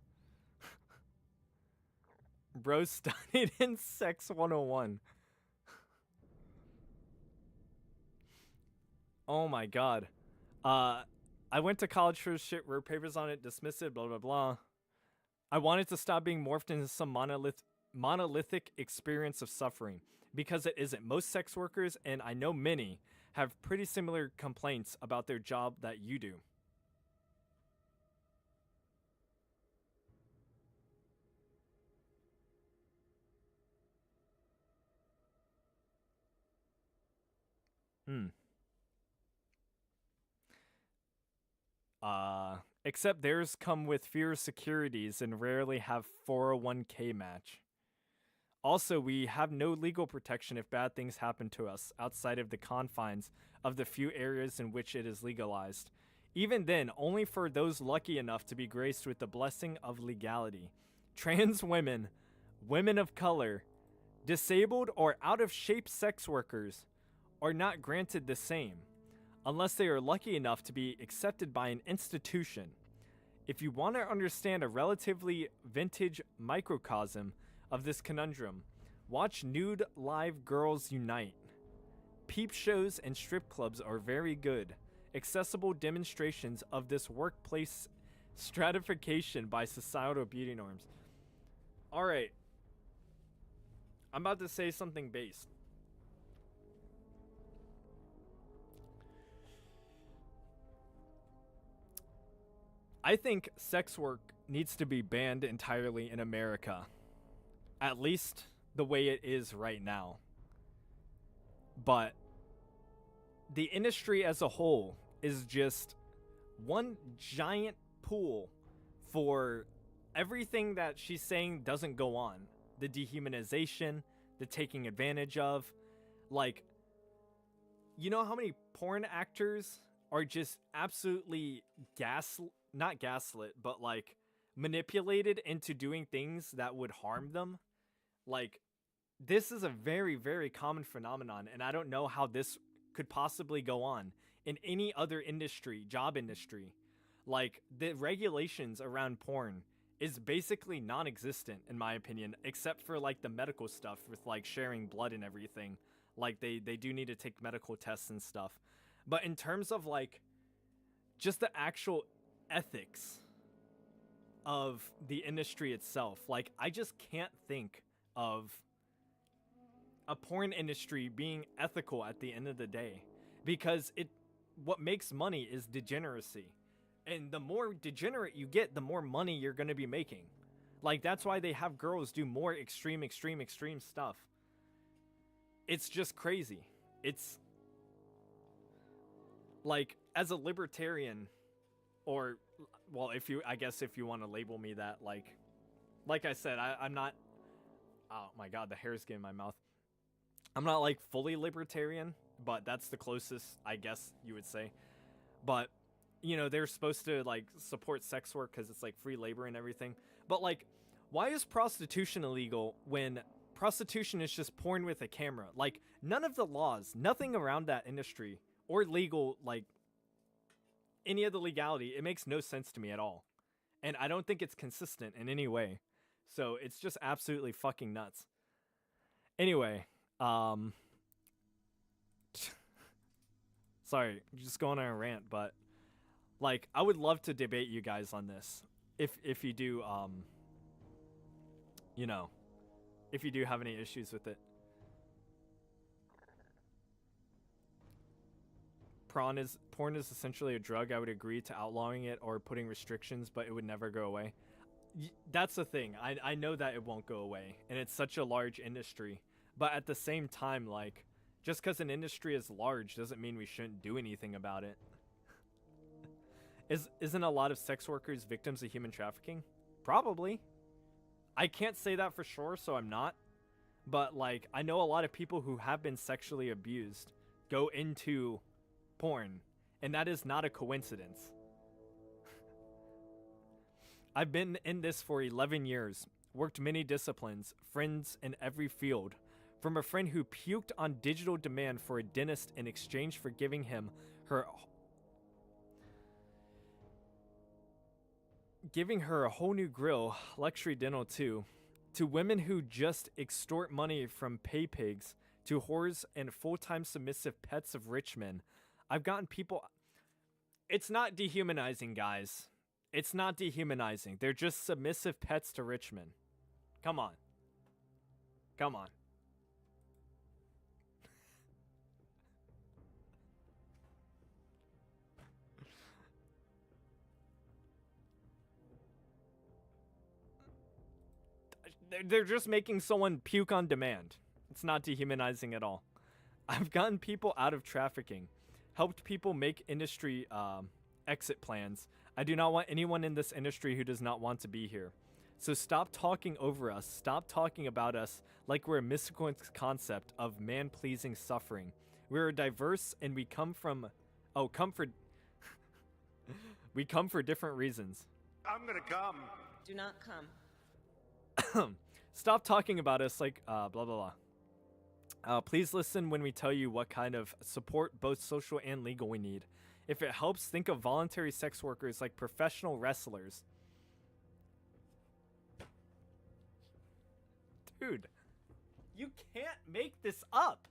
Bro studied in Sex 101. Oh my god. I went to college for shit, wrote papers on it, dismissed it, blah blah blah. I wanted to stop being morphed into some monolithic experience of suffering. Because it isn't. Most sex workers, and I know many, have pretty similar complaints about their job that you do. Except theirs come with fewer securities and rarely have 401k match. Also, we have no legal protection if bad things happen to us outside of the confines of the few areas in which it is legalized. Even then, only for those lucky enough to be graced with the blessing of legality. Trans women, women of color, disabled or out-of-shape sex workers are not granted the same, unless they are lucky enough to be accepted by an institution. If you want to understand a relatively vintage microcosm of this conundrum, watch Nude Live Girls Unite. Peep shows and strip clubs are very good, accessible demonstrations of this workplace stratification by societal beauty norms. Alright. I'm about to say something based. I think sex work needs to be banned entirely in America. At least the way it is right now. But the industry as a whole is just one giant pool for everything that she's saying doesn't go on. The dehumanization, the taking advantage of. Like, you know how many porn actors are just absolutely not gaslit, but like manipulated into doing things that would harm them? Like, this is a very, very common phenomenon, and I don't know how this could possibly go on in any other industry, job industry. Like, the regulations around porn is basically non-existent, in my opinion, except for, like, the medical stuff with, like, sharing blood and everything. Like, they do need to take medical tests and stuff. But in terms of, like, just the actual ethics of the industry itself, like, I just can't think of a porn industry being ethical at the end of the day, because what makes money is degeneracy, and the more degenerate you get, the more money you're going to be making. Like, that's why they have girls do more extreme stuff. It's just crazy. It's like, as a libertarian, or, well, I guess if you want to label me that, like I said, I'm not, oh my god, the hair's getting in my mouth. I'm not, like, fully libertarian, but that's the closest, I guess you would say. But, you know, they're supposed to, like, support sex work because it's, like, free labor and everything. But, like, why is prostitution illegal when prostitution is just porn with a camera? Like, none of the laws, nothing around that industry, or legal, like, any of the legality, it makes no sense to me at all. And I don't think it's consistent in any way. So it's just absolutely fucking nuts. Anyway, sorry, just going on a rant, but, like, I would love to debate you guys on this. If you do, you know, if you do have any issues with it. porn is essentially a drug, I would agree to outlawing it or putting restrictions, but it would never go away. That's the thing. I know that it won't go away, and it's such a large industry. But at the same time, like, just because an industry is large doesn't mean we shouldn't do anything about it. Isn't a lot of sex workers victims of human trafficking? Probably. I can't say that for sure, so I'm not. But, like, I know a lot of people who have been sexually abused go into porn, and that is not a coincidence. I've been in this for 11 years, worked many disciplines, friends in every field. From a friend who puked on digital demand for a dentist in exchange for giving him her a whole new grill, luxury dental too, to women who just extort money from pay pigs, to whores and full-time submissive pets of rich men. I've gotten people... It's not dehumanizing, guys. It's not dehumanizing. They're just submissive pets to rich men. Come on. Come on. They're just making someone puke on demand. It's not dehumanizing at all. I've gotten people out of trafficking, helped people make industry exit plans. I do not want anyone in this industry who does not want to be here. So stop talking over us. Stop talking about us like we're a mystical concept of man-pleasing suffering. We're diverse and we come from... Oh, we come for different reasons. I'm gonna come. Do not come. Stop talking about us like blah blah blah. Please listen when we tell you what kind of support, both social and legal, we need. If it helps, think of voluntary sex workers like professional wrestlers. Dude, you can't make this up.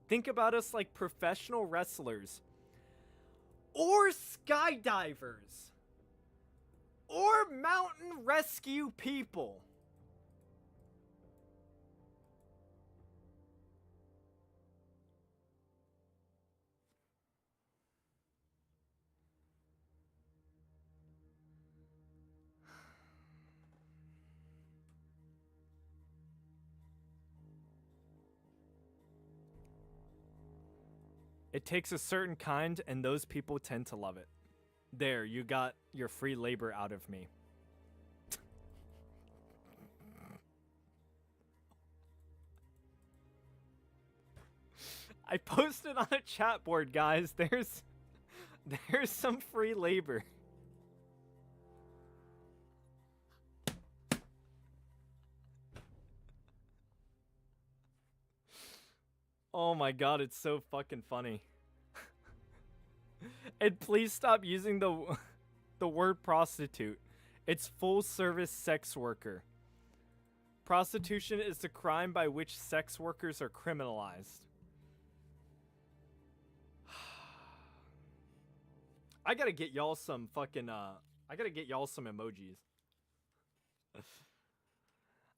Think about us like professional wrestlers. Or skydivers. Or mountain rescue people. It takes a certain kind, and those people tend to love it. There, you got your free labor out of me. I posted on a chat board, guys. There's some free labor. Oh my god, it's so fucking funny. And please stop using the word prostitute. It's full service sex worker. Prostitution is the crime by which sex workers are criminalized. I gotta get y'all some fucking I gotta get y'all some emojis.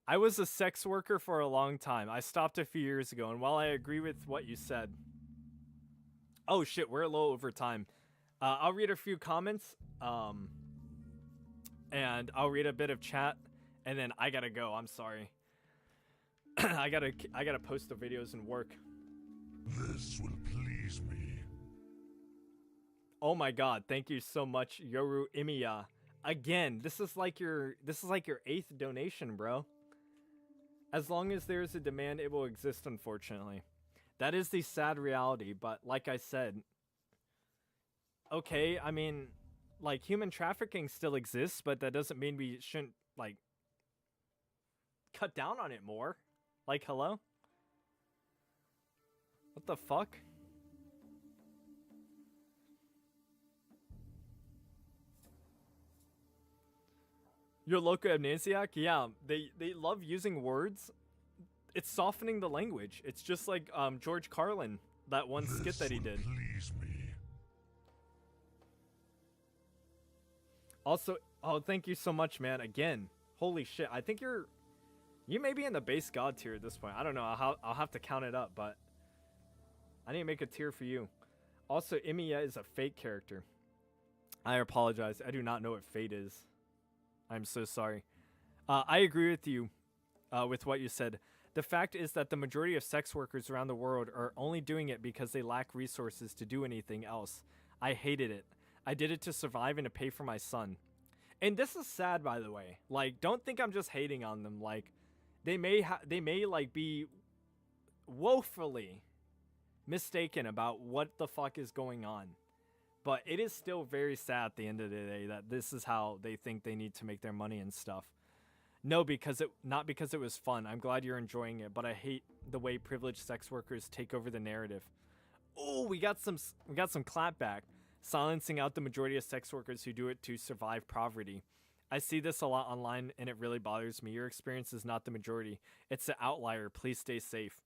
I was a sex worker for a long time. I stopped a few years ago, and while I agree with what you said... Oh shit, we're a little over time. I'll read a few comments, and I'll read a bit of chat, and then I gotta go. I'm sorry. I gotta post the videos and work. This will please me. Oh my god, thank you so much, Yoru Imiya. Again, this is like your 8th donation, bro. As long as there is a demand, it will exist, unfortunately. That is the sad reality, but like I said... Okay, I mean, like, human trafficking still exists, but that doesn't mean we shouldn't, like, cut down on it more. Like, hello? What the fuck? Your local amnesiac? Yeah, they love using words. It's softening the language. It's just like George Carlin, that one skit that he did. Please me. Also, oh, thank you so much, man. Again, holy shit. I think you may be in the base god tier at this point. I don't know. I'll have to count it up, but I need to make a tier for you. Also, Emiya is a fake character. I apologize. I do not know what fate is. I'm so sorry. I agree with you with what you said. The fact is that the majority of sex workers around the world are only doing it because they lack resources to do anything else. I hated it. I did it to survive and to pay for my son. And this is sad, by the way. Like, don't think I'm just hating on them. Like, they may like be woefully mistaken about what the fuck is going on. But it is still very sad at the end of the day that this is how they think they need to make their money and stuff. No, not because it was fun. I'm glad you're enjoying it, but I hate the way privileged sex workers take over the narrative. Oh, we got some clapback, silencing out the majority of sex workers who do it to survive poverty. I see this a lot online, and it really bothers me. Your experience is not the majority. It's the outlier. Please stay safe.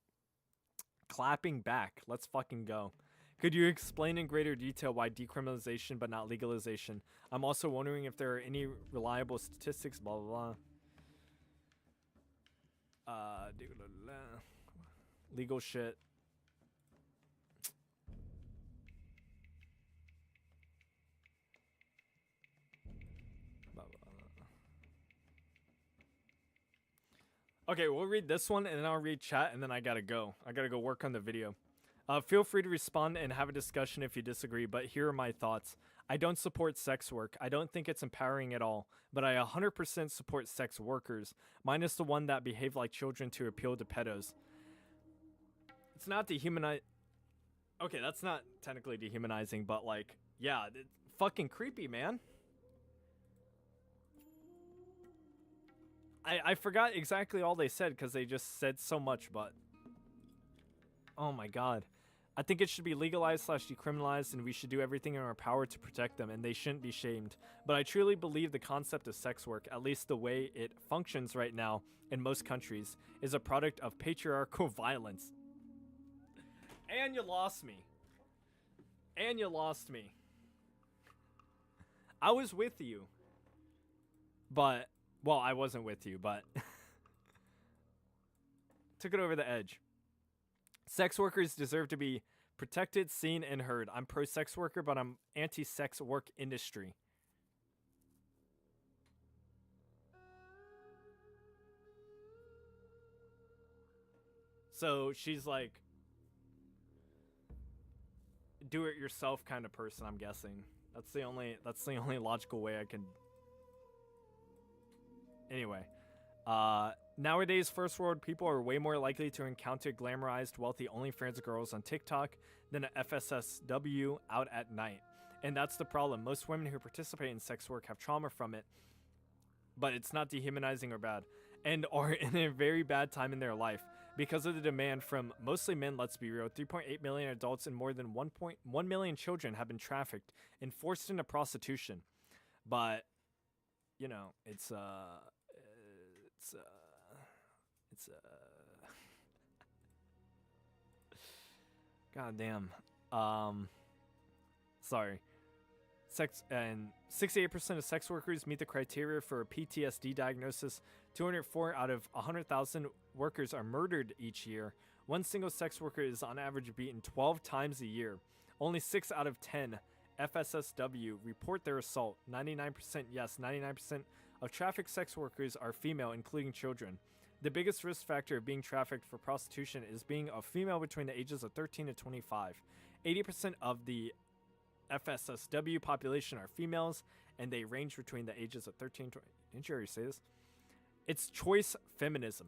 Clapping back. Let's fucking go. Could you explain in greater detail why decriminalization but not legalization? I'm also wondering if there are any reliable statistics, blah, blah, blah. Legal shit. Blah, blah, blah. Okay, we'll read this one and then I'll read chat and then I gotta go. I gotta go work on the video. Feel free to respond and have a discussion if you disagree, but here are my thoughts. I don't support sex work. I don't think it's empowering at all, but I 100% support sex workers, minus the one that behave like children to appeal to pedos. It's not dehumanizing. Okay, that's not technically dehumanizing, but like, yeah, it's fucking creepy, man. I forgot exactly all they said because they just said so much, but oh my god. I think it should be legalized / decriminalized, and we should do everything in our power to protect them, and they shouldn't be shamed. But I truly believe the concept of sex work, at least the way it functions right now in most countries, is a product of patriarchal violence. And you lost me. And you lost me. I was with you. But, well, I wasn't with you, but took it over the edge. Sex workers deserve to be protected, seen, and heard. I'm pro-sex worker, but I'm anti-sex work industry. So she's like do-it-yourself kind of person, I'm guessing. That's the only logical way I can. Anyway, nowadays, first world people are way more likely to encounter glamorized, wealthy OnlyFans girls on TikTok than a FSSW out at night. And that's the problem. Most women who participate in sex work have trauma from it, but it's not dehumanizing or bad, and are in a very bad time in their life. Because of the demand from mostly men, let's be real, 3.8 million adults and more than 1.1 million children have been trafficked and forced into prostitution. But, you know, it's goddamn. Sorry. Sex and 68% of sex workers meet the criteria for a PTSD diagnosis. 204 out of 100,000 workers are murdered each year. One single sex worker is on average beaten 12 times a year. Only 6 out of 10 FSSW report their assault. 99%, yes, 99% of trafficked sex workers are female, including children. The biggest risk factor of being trafficked for prostitution is being a female between the ages of 13 to 25. 80% of the FSSW population are females, and they range between the ages of 13 and 20. Didn't you already say this? It's choice feminism.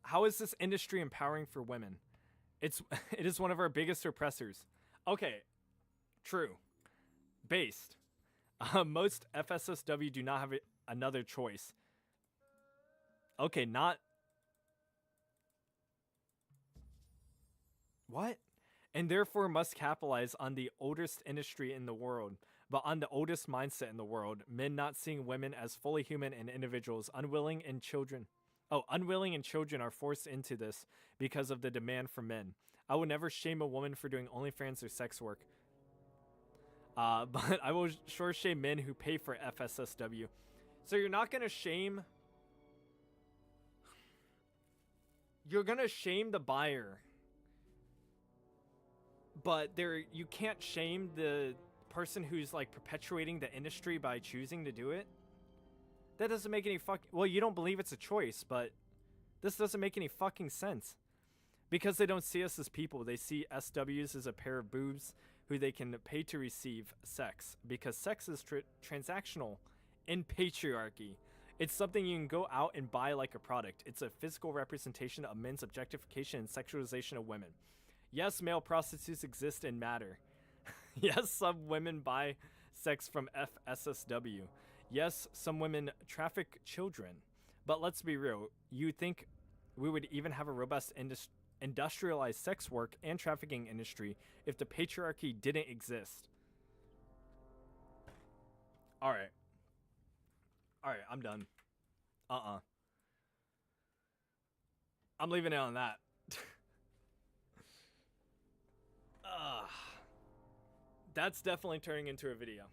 How is this industry empowering for women? It is one of our biggest oppressors. Okay, true. Based. Most FSSW do not have another choice. Okay, not... What? And therefore must capitalize on the oldest industry in the world, but on the oldest mindset in the world, men not seeing women as fully human and individuals, unwilling and children are forced into this because of the demand from men. I will never shame a woman for doing OnlyFans or sex work. But I will sure shame men who pay for FSSW. So you're not going to shame you're gonna shame the buyer, but you can't shame the person who's like perpetuating the industry by choosing to do it. That doesn't make any well, you don't believe it's a choice, but this doesn't make any fucking sense. Because they don't see us as people. They see SWs as a pair of boobs who they can pay to receive sex. Because sex is transactional in patriarchy. It's something you can go out and buy like a product. It's a physical representation of men's objectification and sexualization of women. Yes, male prostitutes exist and matter. Yes, some women buy sex from FSSW. Yes, some women traffic children. But let's be real. You think we would even have a robust industrialized sex work and trafficking industry if the patriarchy didn't exist? Alright, I'm done. I'm leaving it on that. That's definitely turning into a video.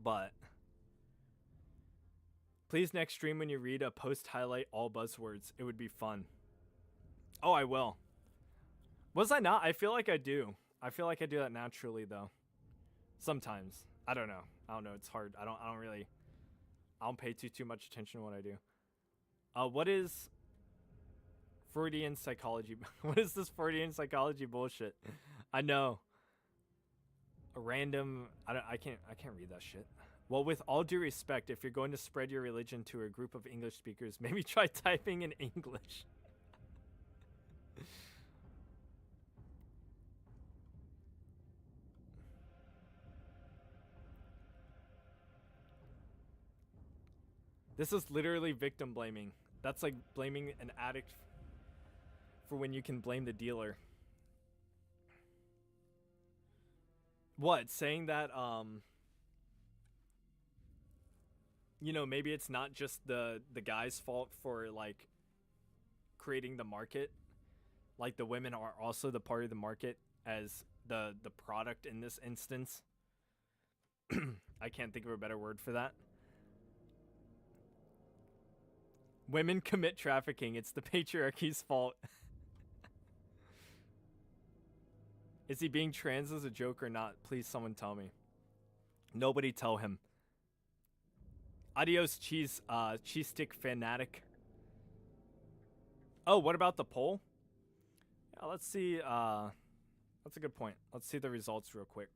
But please next stream when you read a post highlight all buzzwords. It would be fun. Oh, I will. Was I not? I feel like I do. I feel like I do that naturally though. Sometimes. I don't know. It's hard. I don't pay too much attention to what I do. What is Freudian psychology? What is this Freudian psychology bullshit? I know. A random I can't read that shit. Well, with all due respect, if you're going to spread your religion to a group of English speakers, maybe try typing in English. This is literally victim blaming. That's like blaming an addict for when you can blame the dealer. What? Saying that, you know, maybe it's not just the guy's fault for, like, creating the market. Like, the women are also the part of the market as the product in this instance. I can't think of a better word for that. Women commit trafficking. It's the patriarchy's fault. Is he being trans as a joke or not? Please, someone tell me. Nobody tell him. Adios, cheese stick fanatic. Oh, what about the poll? Yeah, let's see. That's a good point. Let's see the results real quick.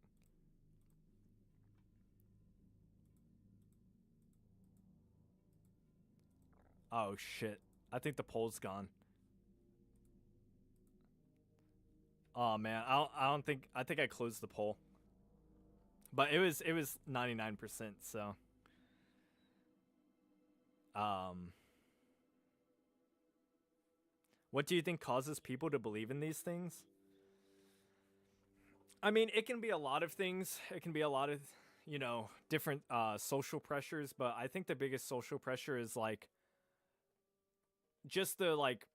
Oh shit! I think the poll's gone. Oh man, I think I closed the poll. But it was 99%, so what do you think causes people to believe in these things? I mean, it can be a lot of things. It can be a lot of, you know, different social pressures, but I think the biggest social pressure is like just the like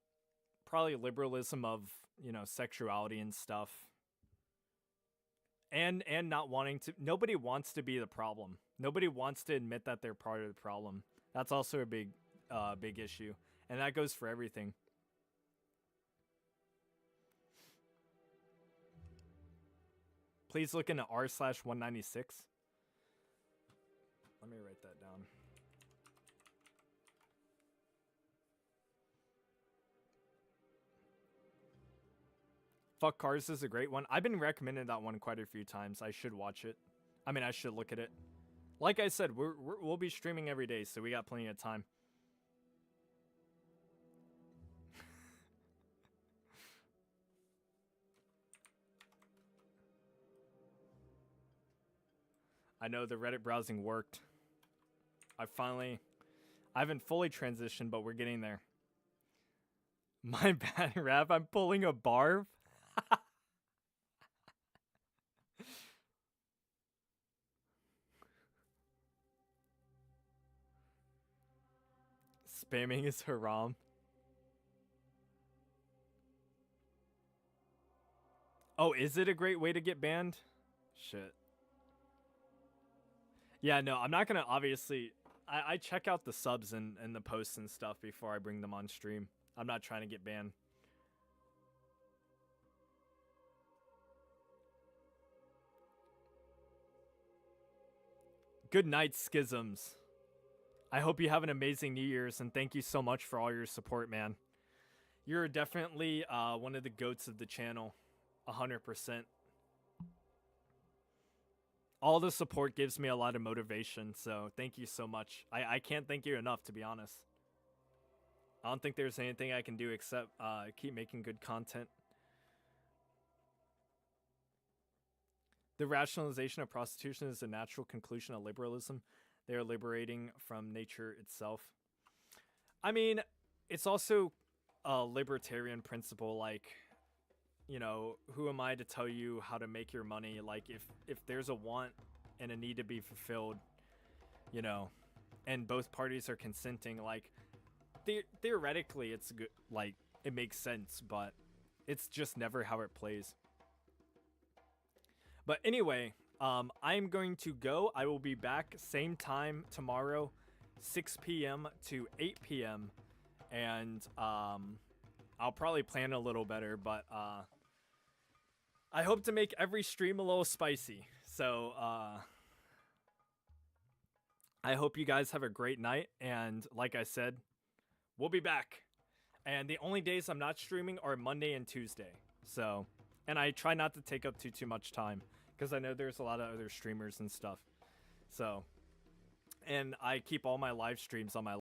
probably liberalism of, you know, sexuality and stuff. And not wanting to, nobody wants to be the problem. Nobody wants to admit that they're part of the problem. That's also a big issue. And that goes for everything. Please look into r/196. Let me write that down. Fuck Cars is a great one. I've been recommended that one quite a few times. I should watch it. I mean, I should look at it. Like I said, we'll be streaming every day, so we got plenty of time. I know the Reddit browsing worked. I haven't fully transitioned, but we're getting there. My bad, Rap. I'm pulling a barf. Spamming is haram. Oh, is it a great way to get banned? Shit. Yeah, no, I'm not gonna, obviously, I check out the subs and the posts and stuff before I bring them on stream. I'm not trying to get banned. Good night, Schisms. I hope you have an amazing New Year's, and thank you so much for all your support, man. You're definitely one of the goats of the channel, 100%. All the support gives me a lot of motivation, so thank you so much. I can't thank you enough, to be honest. I don't think there's anything I can do except keep making good content. The rationalization of prostitution is a natural conclusion of liberalism. They are liberating from nature itself. I mean, it's also a libertarian principle, like, you know, who am I to tell you how to make your money? Like, if there's a want and a need to be fulfilled, you know, and both parties are consenting, like, theoretically it's good, like, it makes sense, but it's just never how it plays. But anyway, I'm going to go. I will be back same time tomorrow, 6 p.m. to 8 p.m. And I'll probably plan a little better, but I hope to make every stream a little spicy. So I hope you guys have a great night. And like I said, we'll be back. And the only days I'm not streaming are Monday and Tuesday. So, and I try not to take up too much time, because I know there's a lot of other streamers and stuff. So, and I keep all my live streams on my